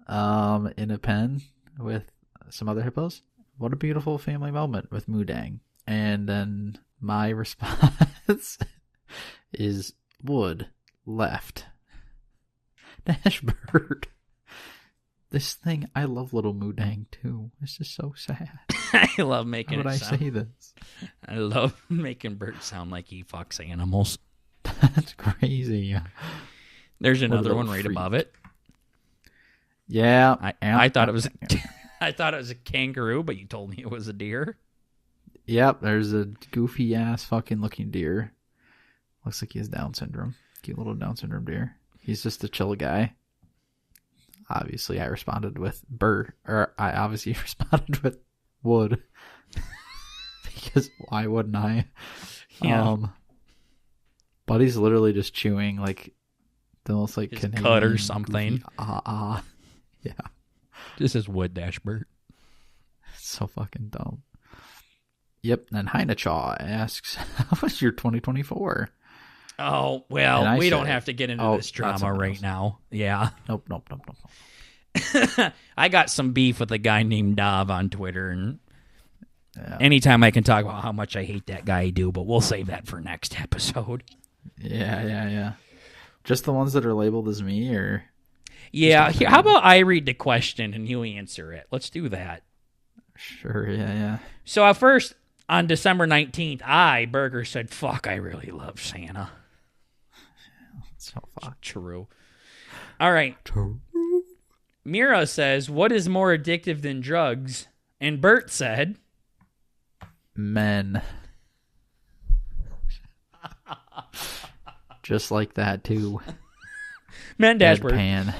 Speaker 2: in a pen with some other hippos. What a beautiful family moment with Mudang. And then my response is wood left. -Bert. This thing, I love little Mudang too. This is so sad.
Speaker 1: I love making
Speaker 2: How would I say this?
Speaker 1: I love making Bert sound like he fucks animals.
Speaker 2: That's crazy.
Speaker 1: There's another one right above it.
Speaker 2: Yeah.
Speaker 1: I thought it was I thought it was a kangaroo, but you told me it was a deer.
Speaker 2: Yep, there's a goofy ass fucking looking deer. Looks like he has Down syndrome. Cute little Down syndrome deer. He's just a chill guy. Obviously, I responded with Bert, or I obviously responded with wood. Because why wouldn't I?
Speaker 1: Yeah.
Speaker 2: But he's literally just chewing like the most like
Speaker 1: his
Speaker 2: Canadian
Speaker 1: cut or something.
Speaker 2: Yeah.
Speaker 1: This is wood -Bert.
Speaker 2: It's so fucking dumb. Yep, and Heinachaw asks, how was your 2024?
Speaker 1: Oh, well, we don't have to get into this drama right now. Yeah.
Speaker 2: Nope.
Speaker 1: I got some beef with a guy named Dov on Twitter, and anytime I can talk about how much I hate that guy, I do, but we'll save that for next episode.
Speaker 2: Yeah. Just the ones that are labeled as me, or?
Speaker 1: Yeah, how about I read the question and you answer it? Let's do that.
Speaker 2: Sure, yeah.
Speaker 1: So at first, on December 19th, Burger, said, fuck, I really love Santa.
Speaker 2: So fuck.
Speaker 1: True. All right.
Speaker 2: True.
Speaker 1: Mira says, what is more addictive than drugs? And Bert said...
Speaker 2: Men. Just like that, too.
Speaker 1: Men -Bert.
Speaker 2: Pan.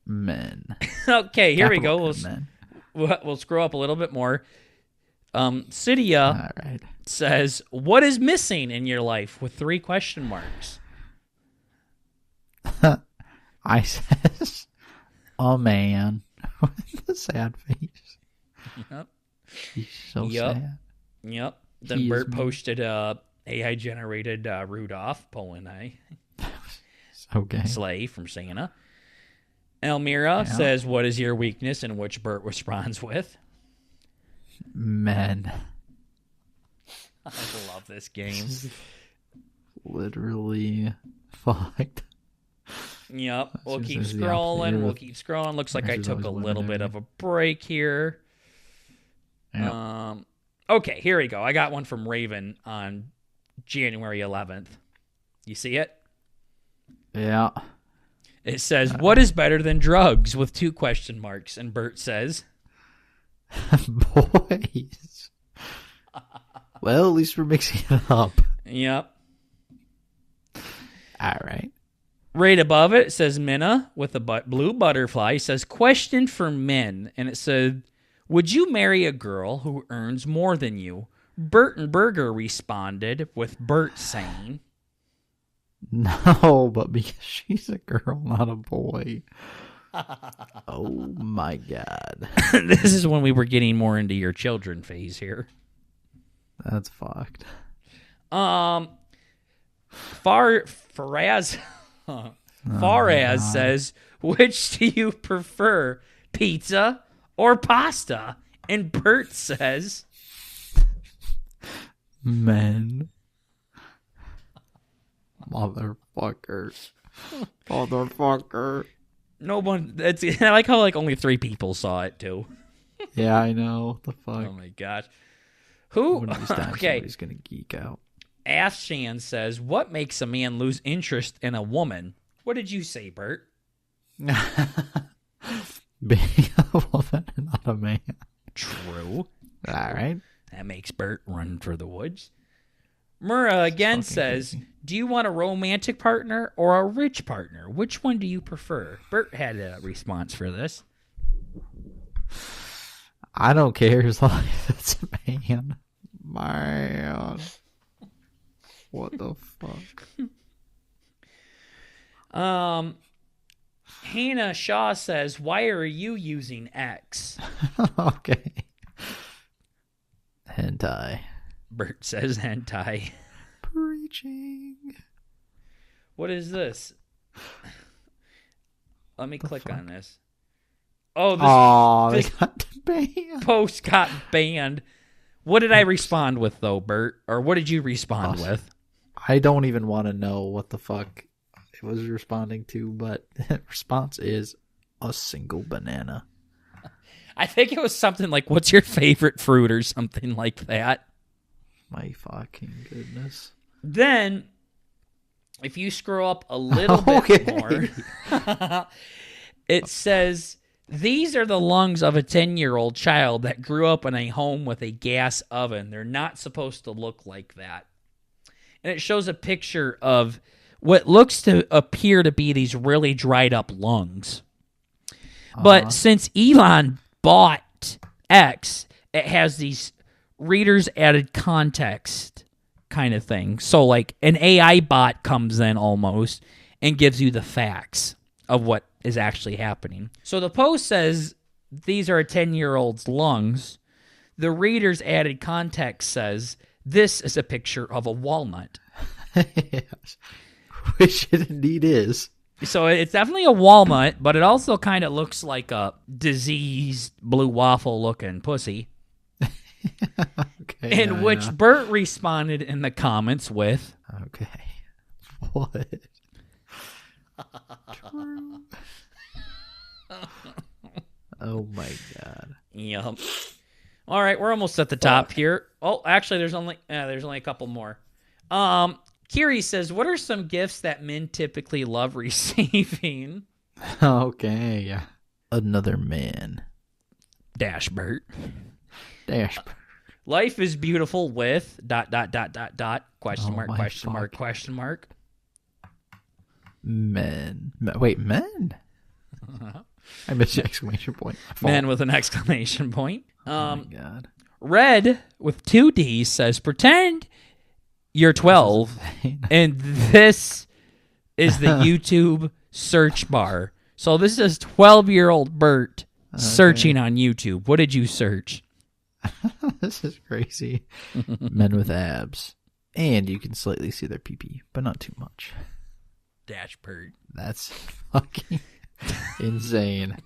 Speaker 2: Men.
Speaker 1: Okay, here we go.
Speaker 2: Men.
Speaker 1: We'll scroll up a little bit more. Cydia
Speaker 2: All right.
Speaker 1: says, what is missing in your life with 3 question marks?
Speaker 2: I says, a man with a sad face.
Speaker 1: Yep.
Speaker 2: He's so sad.
Speaker 1: Yep. Then Bert posted AI generated Rudolph pulling a sleigh from Santa. Elmira says, "What is your weakness?" And which Bert responds with,
Speaker 2: "Men."
Speaker 1: I love this game.
Speaker 2: Literally fucked.
Speaker 1: Yep. We'll keep scrolling. Looks like I took a little bit of a break here. Yep. Okay, here we go. I got one from Raven on January 11th. You see it?
Speaker 2: Yeah.
Speaker 1: It says, "What is better than drugs?" with 2 question marks. And Bert says,
Speaker 2: "Boys." Well, at least we're mixing it up.
Speaker 1: Yep.
Speaker 2: All right.
Speaker 1: Right above it says Minna with a blue butterfly. It says, "Question for men." And it said, "Would you marry a girl who earns more than you?" Bert and Berger responded with Bert saying,
Speaker 2: "No, but because she's a girl, not a boy." Oh my God.
Speaker 1: This is when we were getting more into your children phase here.
Speaker 2: That's fucked.
Speaker 1: Faraz says, "Which do you prefer, pizza or pasta?" And Bert says,
Speaker 2: "Men." Motherfucker.
Speaker 1: No one. I like how only 3 people saw it too.
Speaker 2: Yeah, I know. The fuck.
Speaker 1: Oh my gosh. Who?
Speaker 2: One of these times
Speaker 1: Okay.
Speaker 2: Somebody's gonna geek out.
Speaker 1: Ashan says, "What makes a man lose interest in a woman?" What did you say, Bert?
Speaker 2: Being a woman and not a man.
Speaker 1: True.
Speaker 2: All right.
Speaker 1: That makes Bert run for the woods. Murrah again says, crazy. "Do you want a romantic partner or a rich partner? Which one do you prefer?" Bert had a response for this.
Speaker 2: I don't care as long as it's a man. Man. What the fuck?
Speaker 1: Hannah Shaw says, "Why are you using X?"
Speaker 2: Okay. Hentai.
Speaker 1: Bert says hentai.
Speaker 2: Preaching.
Speaker 1: What is this? Let me click on this. Oh, this
Speaker 2: got banned.
Speaker 1: Post got banned. What did I respond with, though, Bert? Or what did you respond with?
Speaker 2: I don't even want to know what the fuck it was responding to, but the response is a single banana.
Speaker 1: I think it was something like, "What's your favorite fruit?" or something like that.
Speaker 2: My fucking goodness.
Speaker 1: Then, if you scroll up a little bit more, it says, "These are the lungs of a 10-year-old child that grew up in a home with a gas oven. They're not supposed to look like that." And it shows a picture of what looks to appear to be these really dried up lungs. But since Elon bought X, it has these readers added context kind of thing. So like an AI bot comes in almost and gives you the facts of what is actually happening. So the post says these are a 10-year-old's lungs. The reader's added context says this is a picture of a walnut.
Speaker 2: Yes. Which it indeed is.
Speaker 1: So it's definitely a walnut, but it also kind of looks like a diseased blue waffle looking pussy.
Speaker 2: Okay,
Speaker 1: in which Bert responded in the comments with,
Speaker 2: "Okay, what?" True. Oh my God.
Speaker 1: Yep. All right, we're almost at the top here. Oh, actually, there's only a couple more. Kiri says, "What are some gifts that men typically love receiving?"
Speaker 2: Okay, another man.
Speaker 1: Dash Bert.
Speaker 2: Life
Speaker 1: is beautiful with ... question mark.
Speaker 2: Men. Wait, men? I missed the exclamation point.
Speaker 1: Men with an exclamation point.
Speaker 2: Oh my God.
Speaker 1: Red with 2 Ds says, "Pretend you're 12 and this is the YouTube search bar. So this is 12-year-old Bert searching on YouTube. What did you search?
Speaker 2: This is crazy. Men with abs. And you can slightly see their pee-pee, but not too much.
Speaker 1: Dash Bert.
Speaker 2: That's fucking insane.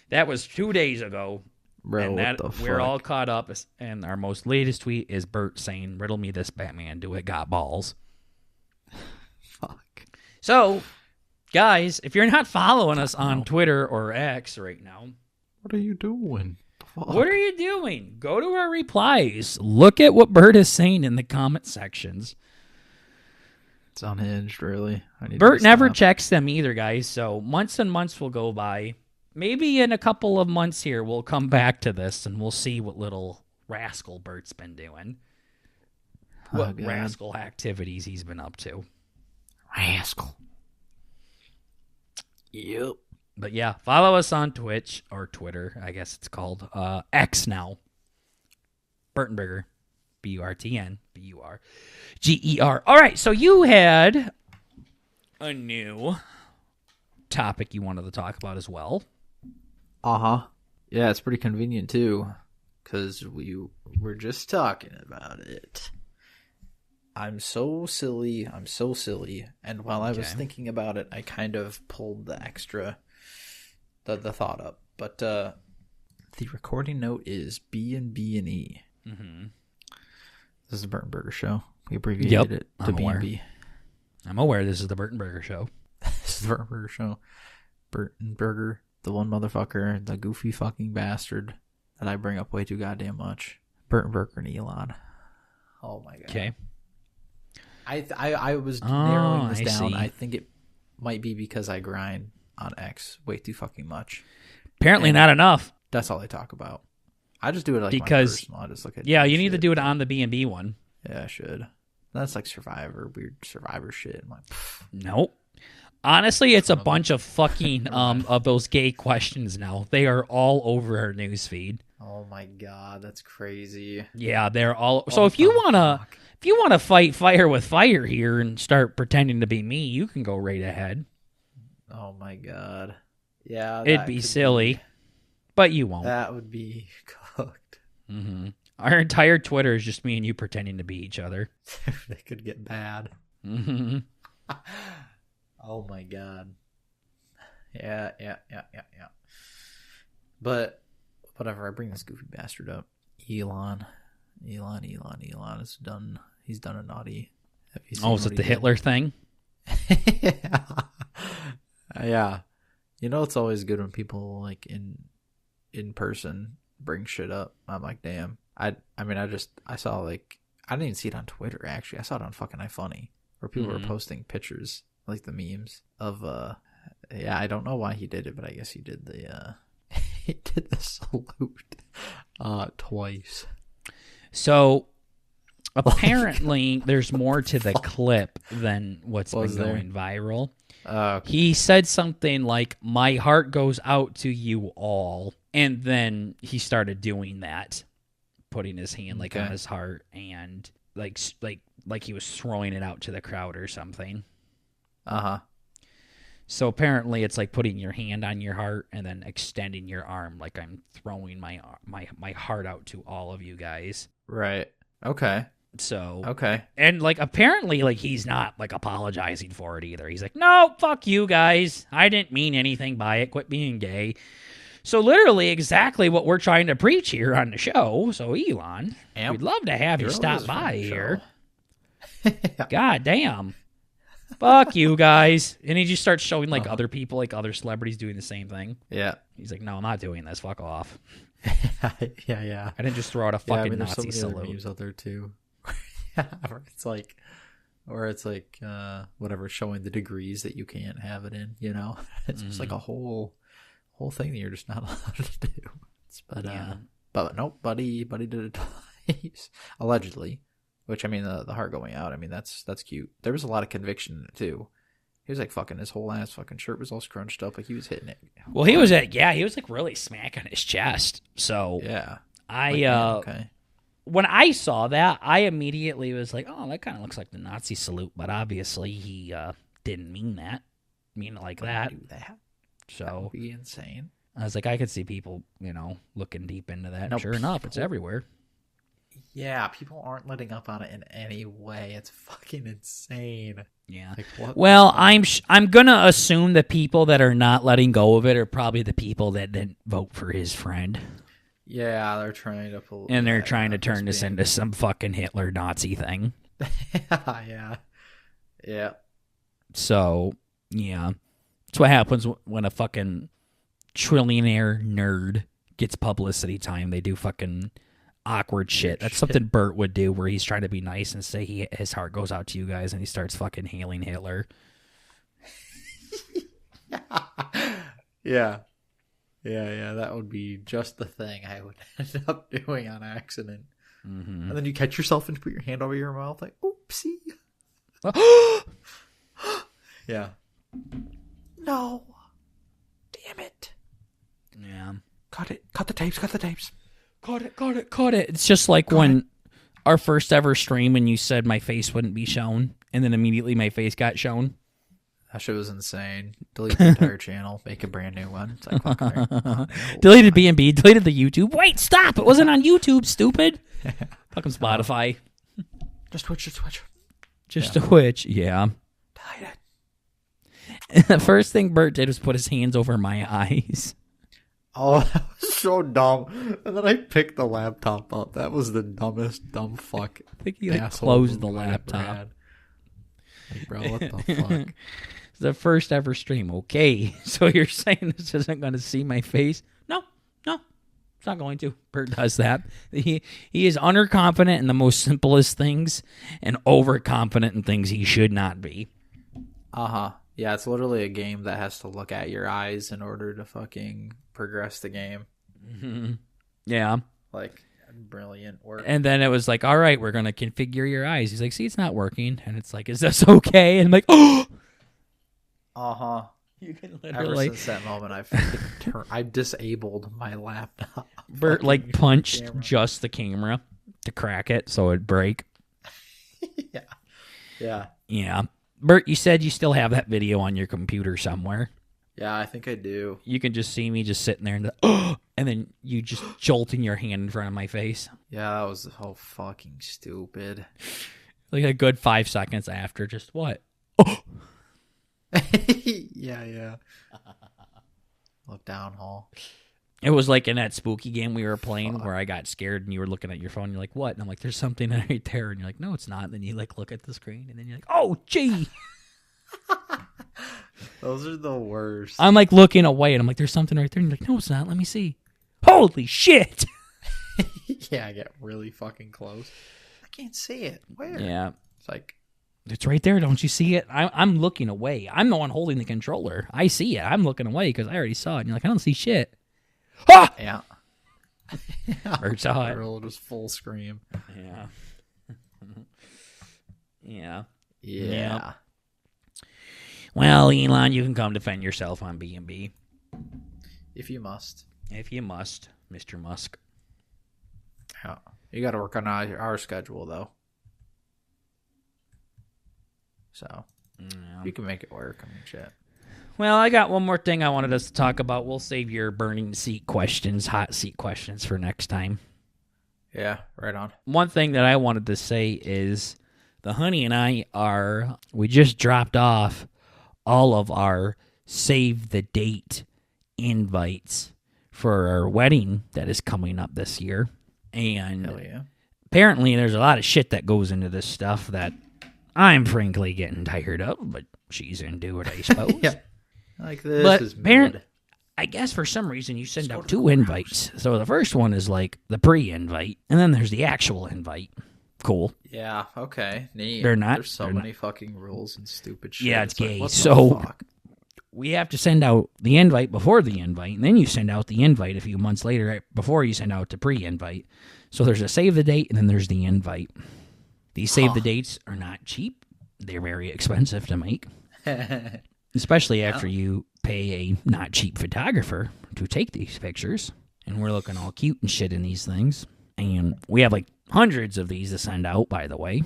Speaker 1: That was 2 days ago.
Speaker 2: Bro,
Speaker 1: and
Speaker 2: what the fuck?
Speaker 1: We're all caught up, and our most latest tweet is Bert saying, "Riddle me this, Batman. Do it got balls."
Speaker 2: Fuck.
Speaker 1: So, guys, if you're not following us on Twitter or X right now,
Speaker 2: what are you doing? Fuck.
Speaker 1: What are you doing? Go to our replies. Look at what Bert is saying in the comment sections.
Speaker 2: It's unhinged, really.
Speaker 1: Bert never checks them either, guys, so months and months will go by. Maybe in a couple of months here, we'll come back to this, and we'll see what little rascal Bert's been doing. What rascal activities he's been up to.
Speaker 2: Rascal. Yep.
Speaker 1: But yeah, follow us on Twitch, or Twitter, I guess it's called. X now. Burtenberger. Burtn. Burger. All right, so you had a new topic you wanted to talk about as well.
Speaker 2: Uh-huh. Yeah, it's pretty convenient, too, because we were just talking about it. I'm so silly. And while I was thinking about it, I kind of pulled the extra, the thought up. But the recording note is BnB. Mm-hmm. This is the Burtenberger Show. We abbreviated it to BnB.
Speaker 1: I'm aware this is the Burtenberger Show.
Speaker 2: This is the Burtenberger Show. Burtenberger, the one motherfucker, the goofy fucking bastard that I bring up way too goddamn much. Burtenberger and Elon. Oh my god.
Speaker 1: Okay.
Speaker 2: I was narrowing this down. I think it might be because I grind on X way too fucking much.
Speaker 1: Apparently not enough.
Speaker 2: That's all I talk about. I just do it like
Speaker 1: because,
Speaker 2: my personal. I just look at
Speaker 1: you need to do it on the BnB one.
Speaker 2: Yeah, I should. That's like weird Survivor shit. I'm like,
Speaker 1: nope. Honestly, it's a bunch of fucking of those gay questions now. They are all over our newsfeed.
Speaker 2: Oh my god, that's crazy.
Speaker 1: Yeah, they're all. So if you wanna fight fire with fire here and start pretending to be me, you can go right ahead.
Speaker 2: Oh my god. Yeah,
Speaker 1: it'd be silly, but you won't.
Speaker 2: That would be cooked.
Speaker 1: Mm-hmm. Our entire Twitter is just me and you pretending to be each other.
Speaker 2: They could get bad.
Speaker 1: Mm-hmm.
Speaker 2: Oh my god. Yeah. But whatever, I bring this goofy bastard up. Elon is done. He's done a naughty.
Speaker 1: Is it the Hitler thing?
Speaker 2: Yeah. You know, it's always good when people like in person bring shit up. I'm like, damn. I saw like, I didn't even see it on Twitter actually. I saw it on fucking iFunny where people were posting pictures, like the memes of I don't know why he did it, but I guess he did the he did the salute twice.
Speaker 1: So apparently there's more to the clip than what's been going viral. He said something like, "My heart goes out to you all," and then he started doing that, putting his hand on his heart and like he was throwing it out to the crowd or something. So apparently it's like putting your hand on your heart and then extending your arm, like I'm throwing my heart out to all of you guys.
Speaker 2: Right. Okay.
Speaker 1: So
Speaker 2: okay.
Speaker 1: And like apparently like he's not like apologizing for it either. He's like, "No, fuck you guys. I didn't mean anything by it. Quit being gay." So literally exactly what we're trying to preach here on the show. So Elon, we'd love to have you stop by here. God damn. Fuck you guys. And he just starts showing like other people, like other celebrities doing the same thing.
Speaker 2: Yeah.
Speaker 1: He's like, "No, I'm not doing this. Fuck off."
Speaker 2: Yeah.
Speaker 1: I didn't just throw out a fucking Nazi salute.
Speaker 2: There's memes out there too. Or it's like whatever, showing the degrees that you can't have it in, you know? It's just like a whole thing that you're just not allowed to do. But nope, buddy did it twice. Allegedly. Which, I mean, the heart going out, I mean, that's cute. There was a lot of conviction in it, too. He was, like, fucking, his whole ass fucking shirt was all scrunched up, like he was hitting it.
Speaker 1: Well, he was, like, really smacking his chest. So,
Speaker 2: yeah.
Speaker 1: When I saw that, I immediately was like, "Oh, that kind of looks like the Nazi salute," but obviously he didn't mean that. Mean it like that. So
Speaker 3: that would be insane.
Speaker 1: I was like, I could see people, looking deep into that. Sure enough, it's everywhere.
Speaker 3: Yeah, people aren't letting up on it in any way. It's fucking insane.
Speaker 1: Yeah.
Speaker 3: Like, what?
Speaker 1: Well, I'm gonna assume the people that are not letting go of it are probably the people that didn't vote for his friend.
Speaker 3: Yeah, they're trying to pull.
Speaker 1: And they're trying to turn this into some fucking Hitler Nazi thing.
Speaker 3: Yeah. Yeah.
Speaker 1: So, yeah. That's what happens when a fucking trillionaire nerd gets publicity time. They do fucking awkward shit. That's something Bert would do, where he's trying to be nice and say his heart goes out to you guys, and he starts fucking hailing Hitler.
Speaker 3: Yeah. Yeah, that would be just the thing I would end up doing on accident.
Speaker 1: Mm-hmm.
Speaker 3: And then you catch yourself and put your hand over your mouth like, oopsie. Yeah. No. Damn it.
Speaker 1: Yeah.
Speaker 3: Cut it. Cut the tapes. Cut the tapes.
Speaker 1: Cut it. It's just like when our first ever stream and you said my face wouldn't be shown, and then immediately my face got shown.
Speaker 3: That shit was insane. Delete the entire channel. Make a brand new one. It's like,
Speaker 1: deleted BnB, deleted the YouTube. Wait, stop! It wasn't on YouTube, stupid. Fucking Spotify.
Speaker 3: Just Twitch.
Speaker 1: Just Twitch, yeah.
Speaker 3: Delete it.
Speaker 1: And the first thing Bert did was put his hands over my eyes.
Speaker 3: Oh, that was so dumb. And then I picked the laptop up. That was the dumbest dumb fuck.
Speaker 1: I think he closed the laptop.
Speaker 3: Like, bro, what the fuck?
Speaker 1: It's the first ever stream. Okay, so you're saying this isn't going to see my face? No, it's not going to. Bert does that. He is underconfident in the most simplest things and overconfident in things he should not be.
Speaker 3: Uh-huh. Yeah, it's literally a game that has to look at your eyes in order to fucking progress the game.
Speaker 1: Mm-hmm. Yeah.
Speaker 3: Like, brilliant work.
Speaker 1: And then it was like, all right, we're going to configure your eyes. He's like, see, it's not working. And it's like, is this okay? And I'm like, oh!
Speaker 3: Uh-huh.
Speaker 1: You can literally...
Speaker 3: Ever since that moment, I've disabled my laptop.
Speaker 1: Bert, like, punched just the camera to crack it so it'd break.
Speaker 3: Yeah.
Speaker 1: Yeah. Bert, you said you still have that video on your computer somewhere.
Speaker 3: Yeah, I think I do.
Speaker 1: You can just see me just sitting there and then you just jolting your hand in front of my face.
Speaker 3: Yeah, that was so fucking stupid.
Speaker 1: Like a good 5 seconds after, just what?
Speaker 3: Yeah. Look down, Hall.
Speaker 1: It was like in that spooky game we were playing where I got scared and you were looking at your phone. You're like, what? And I'm like, there's something right there. And you're like, no, it's not. And then you like look at the screen and then you're like, oh, gee.
Speaker 3: Those are the worst.
Speaker 1: I'm like looking away and I'm like, there's something right there. And you're like, no, it's not. Let me see. Holy shit.
Speaker 3: Yeah, I get really fucking close. I can't see it. Where?
Speaker 1: Yeah.
Speaker 3: It's like,
Speaker 1: it's right there. Don't you see it? I'm looking away. I'm the one holding the controller. I see it. I'm looking away because I already saw it. And you're like, I don't see shit. Ah!
Speaker 3: Yeah.
Speaker 1: Bert saw it.
Speaker 3: Girl just full scream.
Speaker 1: Yeah. Yeah.
Speaker 3: Yeah.
Speaker 1: Well, Elon, you can come defend yourself on BnB.
Speaker 3: If you must.
Speaker 1: If you must, Mr. Musk.
Speaker 3: Yeah. You got to work on our schedule, though. So, we can make it work. I mean, shit.
Speaker 1: Well, I got one more thing I wanted us to talk about. We'll save your burning seat questions, hot seat questions for next time.
Speaker 3: Yeah, right on.
Speaker 1: One thing that I wanted to say is the honey and I we just dropped off all of our save the date invites for our wedding that is coming up this year. And
Speaker 3: hell yeah.
Speaker 1: Apparently there's a lot of shit that goes into this stuff that I'm getting tired of, but she's into it, I suppose.
Speaker 3: Yeah. Like this
Speaker 1: but
Speaker 3: is mid.
Speaker 1: I guess for some reason you send out two invites. So the first one is like the pre-invite, and then there's the actual invite. Cool.
Speaker 3: Yeah, okay. Neat. There's so many fucking rules and stupid shit.
Speaker 1: Yeah, it's gay.
Speaker 3: Like,
Speaker 1: so we have to send out the invite before the invite, and then you send out the invite a few months later right before you send out the pre-invite. So there's a save the date, and then there's the invite. These save the dates are not cheap. They're very expensive to make. Especially after you pay a not cheap photographer to take these pictures. And we're looking all cute and shit in these things. And we have like hundreds of these to send out, by the way.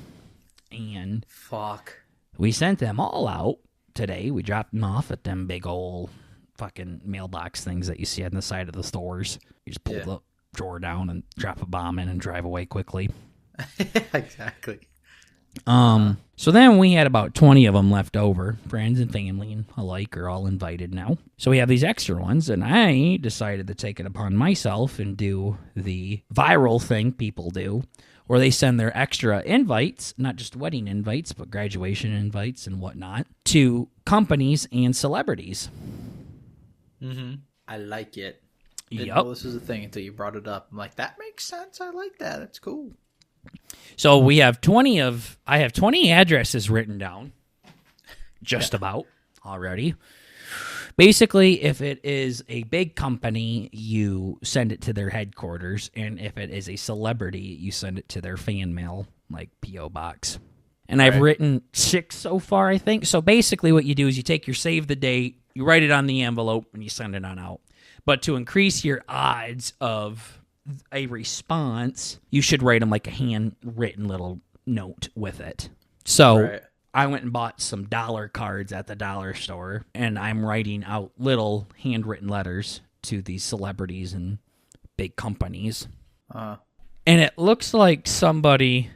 Speaker 1: And
Speaker 3: fuck.
Speaker 1: We sent them all out today. We dropped them off at them big old fucking mailbox things that you see on the side of the stores. You just pull the drawer down and drop a bomb in and drive away quickly.
Speaker 3: Exactly.
Speaker 1: So then we had about 20 of them left over. Friends and family alike are all invited now. So we have these extra ones, and I decided to take it upon myself and do the viral thing people do, where they send their extra invites, not just wedding invites, but graduation invites and whatnot, to companies and celebrities.
Speaker 3: Mm-hmm. I like it. Didn't
Speaker 1: Yep.
Speaker 3: know this was a thing until you brought it up. I'm like, that makes sense. I like that. That's cool.
Speaker 1: So we have I have 20 addresses written down, just about already. Basically, if it is a big company, you send it to their headquarters, and if it is a celebrity, you send it to their fan mail, like P.O. Box. And I've written 6 so far, I think. So basically what you do is you take your save the date, you write it on the envelope, and you send it on out. But to increase your odds of a response, you should write them like a handwritten little note with it. So I went and bought some dollar cards at the dollar store, and I'm writing out little handwritten letters to these celebrities and big companies. And it looks like somebody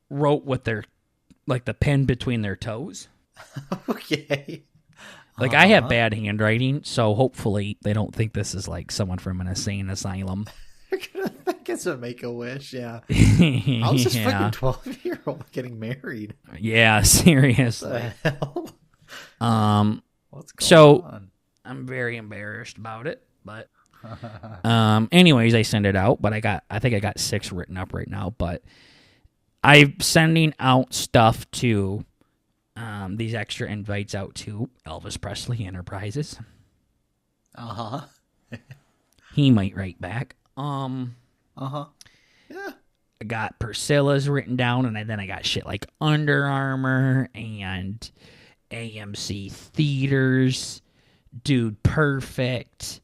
Speaker 1: wrote with their, like the pen between their toes.
Speaker 3: Okay.
Speaker 1: Like, I have bad handwriting, so hopefully they don't think this is like someone from an insane asylum.
Speaker 3: You're gonna think it's a Make-A-Wish, yeah. I was just
Speaker 1: Yeah.
Speaker 3: fucking 12-year-old getting married.
Speaker 1: Yeah, seriously.
Speaker 3: What the hell? What's going on?
Speaker 1: I'm very embarrassed about it, but anyways, I send it out, but I think I got 6 written up right now, but I'm sending out stuff to these extra invites out to Elvis Presley Enterprises. He might write back. Yeah. I got Priscilla's written down, and then I got shit like Under Armour and AMC Theaters, Dude Perfect,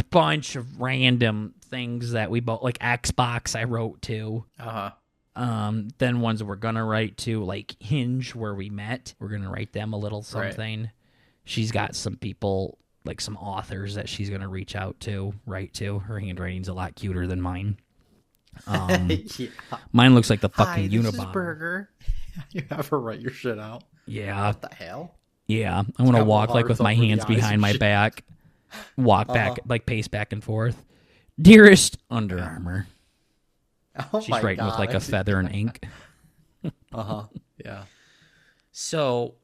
Speaker 1: bunch of random things that we bought, like Xbox I wrote to. Then ones we're gonna write to, like Hinge, where we met. We're gonna write them a little something. Right. She's got some people, like some authors that she's gonna reach out to, write to. Her handwriting's a lot cuter than mine. Mine looks like the fucking Unabomber. This is
Speaker 3: Burger. You have her write your shit out.
Speaker 1: Yeah.
Speaker 3: What the hell?
Speaker 1: Yeah, I want to walk like with my hands behind my back, walk back, like pace back and forth. Dearest Under Armour.
Speaker 3: Oh
Speaker 1: She's writing with like a feather and ink.
Speaker 3: Yeah.
Speaker 1: So,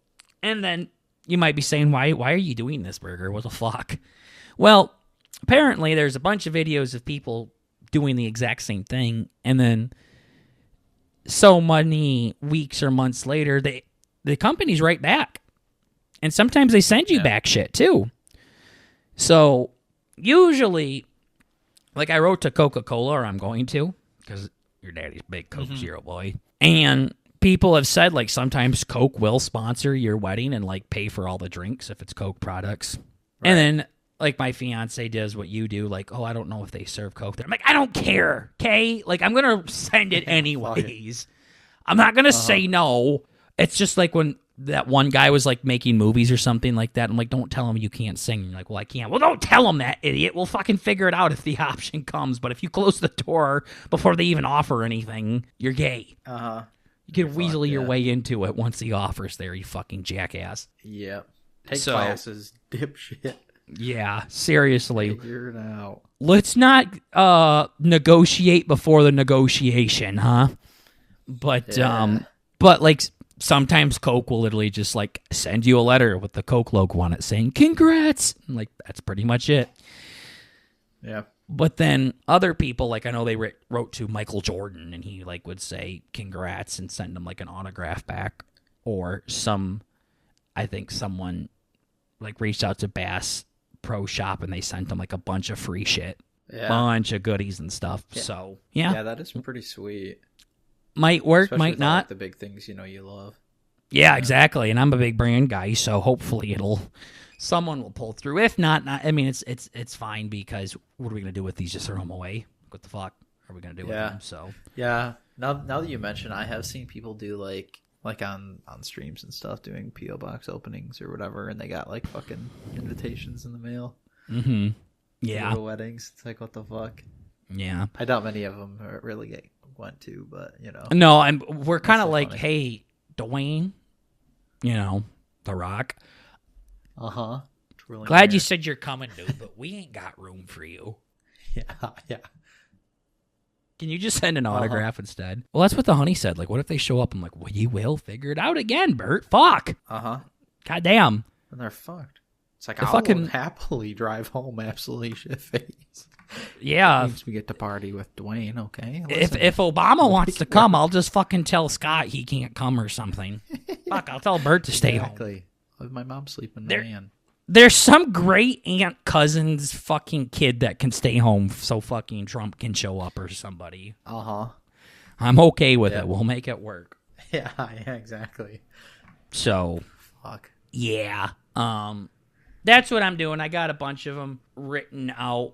Speaker 1: and then you might be saying, why are you doing this, Burger? What the fuck? Well, apparently there's a bunch of videos of people doing the exact same thing, and then so many weeks or months later, the companies write back. And sometimes they send you back shit too. So, usually, like I wrote to Coca-Cola, or I'm going to, because your daddy's big Coke Zero boy. And people have said, like, sometimes Coke will sponsor your wedding and, like, pay for all the drinks if it's Coke products. Right. And then, like, my fiance does what you do, like, oh, I don't know if they serve Coke there. I'm like, I don't care, okay? Like, I'm going to send it anyways. I'm not going to say no. It's just like when that one guy was, like, making movies or something like that. I'm like, don't tell him you can't sing. And you're like, well, I can't. Well, don't tell him that, idiot. We'll fucking figure it out if the option comes. But if you close the door before they even offer anything, you're gay. You can weasel your way into it once the offer's there, you fucking jackass.
Speaker 3: Yep. Take classes, dipshit.
Speaker 1: Yeah, seriously.
Speaker 3: Figure it out.
Speaker 1: Let's not negotiate before the negotiation, huh? But like sometimes Coke will literally just like send you a letter with the Coke logo on it saying congrats. And, like, that's pretty much it.
Speaker 3: Yeah.
Speaker 1: But then other people, like I know they wrote to Michael Jordan, and he like would say congrats and send him like an autograph back. Or I think someone like reached out to Bass Pro Shop and they sent him like a bunch of free shit. Yeah. Bunch of goodies and stuff. Yeah. So, yeah.
Speaker 3: Yeah, that is pretty sweet.
Speaker 1: Might work,
Speaker 3: especially
Speaker 1: might not.
Speaker 3: Like the big things you love.
Speaker 1: Yeah, exactly. And I'm a big brand guy, so hopefully someone will pull through. If not, I mean, it's fine, because what are we gonna do with these? Just throw them away? What the fuck are we gonna do with them? So
Speaker 3: yeah. Now that you mention, I have seen people do like like on streams and stuff, doing PO box openings or whatever, and they got like fucking invitations in the mail.
Speaker 1: Mm-hmm. Yeah.
Speaker 3: To weddings. It's like, what the fuck?
Speaker 1: Yeah.
Speaker 3: I doubt many of them really went to, but you know.
Speaker 1: No, we're kind of
Speaker 3: so
Speaker 1: like,
Speaker 3: funny.
Speaker 1: hey, Dwayne, you know, The Rock. Glad you said you're coming, dude, but we ain't got room for you.
Speaker 3: Yeah.
Speaker 1: Can you just send an autograph instead? Well, that's what the honey said. Like, what if they show up? I'm like, well, you will figure it out again, Bert. Fuck. God damn.
Speaker 3: And they're fucked. It's like,
Speaker 1: They're
Speaker 3: I'll
Speaker 1: fucking-
Speaker 3: happily drive home absolutely shit-faced.
Speaker 1: Yeah.
Speaker 3: Means we get to party with Dwayne, okay?
Speaker 1: If Obama wants to come, I'll just fucking tell Scott he can't come or something. Fuck, I'll tell Bert to stay home.
Speaker 3: Exactly. With my mom sleeping in
Speaker 1: There-
Speaker 3: the van.
Speaker 1: There's some great aunt cousin's fucking kid that can stay home so fucking Trump can show up or somebody. I'm okay with it. We'll make it work.
Speaker 3: Yeah, exactly.
Speaker 1: So,
Speaker 3: Fuck.
Speaker 1: yeah. That's what I'm doing. I got a bunch of them written out.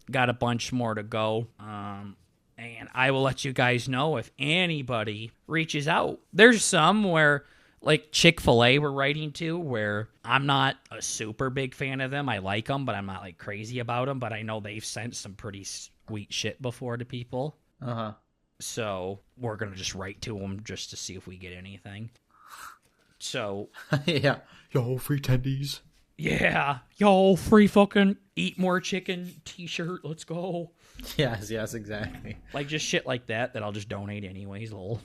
Speaker 1: Got a bunch more to go. And I will let you guys know if anybody reaches out. There's some where, like Chick-fil-A we're writing to, where I'm not a super big fan of them. I like them, but I'm not like crazy about them. But I know they've sent some pretty sweet shit before to people. So we're going to just write to them just to see if we get anything. So.
Speaker 3: Yeah. Yo, free tendies.
Speaker 1: Yeah. Yo, free fucking eat more chicken t-shirt. Let's go.
Speaker 3: Yes, exactly.
Speaker 1: Like just shit like that I'll just donate anyways, lol.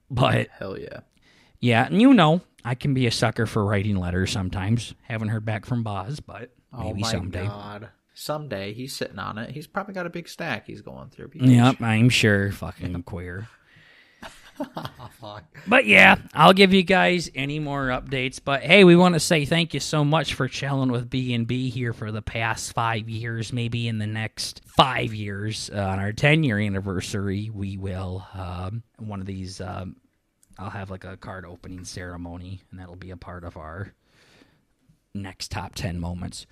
Speaker 1: But
Speaker 3: Hell yeah.
Speaker 1: yeah, and you know, I can be a sucker for writing letters sometimes. Haven't heard back from Boz, but maybe someday.
Speaker 3: God. Someday he's sitting on it. He's probably got a big stack he's going through.
Speaker 1: Yep, I'm sure. Fucking queer.
Speaker 3: Fuck.
Speaker 1: But yeah, I'll give you guys any more updates. But hey, we want to say thank you so much for chilling with BnB here for the past 5 years. Maybe in the next 5 years, on our 10-year anniversary, we will, one of these, I'll have like a card opening ceremony, and that'll be a part of our next top 10 moments.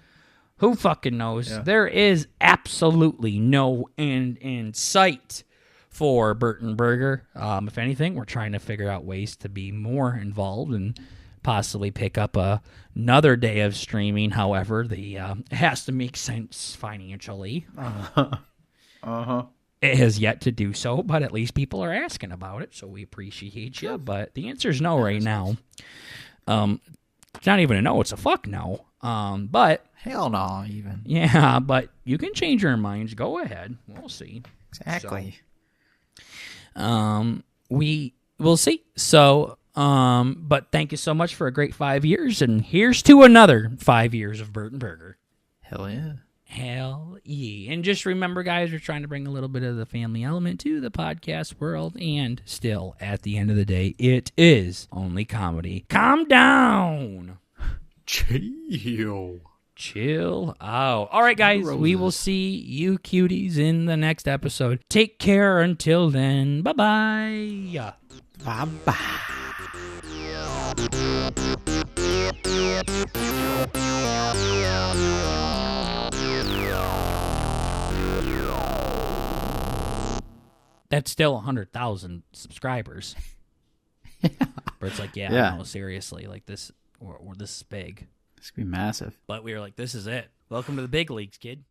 Speaker 1: Who fucking knows?
Speaker 3: Yeah.
Speaker 1: There is absolutely no end in sight for Burton Burger. If anything, we're trying to figure out ways to be more involved and possibly pick up another day of streaming. However, it has to make sense financially. It has yet to do so, but at least people are asking about it, so we appreciate you. But the answer is no right now. It's not even a no, it's a fuck no. But
Speaker 3: Hell no, even.
Speaker 1: yeah, but you can change your minds. Go ahead. We'll see.
Speaker 3: Exactly.
Speaker 1: We will see. So, but thank you so much for a great 5 years, and here's to another 5 years of Burton Burger.
Speaker 3: Hell yeah.
Speaker 1: Hell yeah. And just remember, guys, we're trying to bring a little bit of the family element to the podcast world, and still, at the end of the day, it is only comedy. Calm down. Chill out. All right, guys, we will see you cuties in the next episode. Take care until then. Bye-bye.
Speaker 3: Bye-bye.
Speaker 1: That's still 100,000 subscribers. But it's like, yeah, no, seriously, like this, or this is big.
Speaker 2: This could be massive.
Speaker 1: But we were like, this is it. Welcome to the big leagues, kid.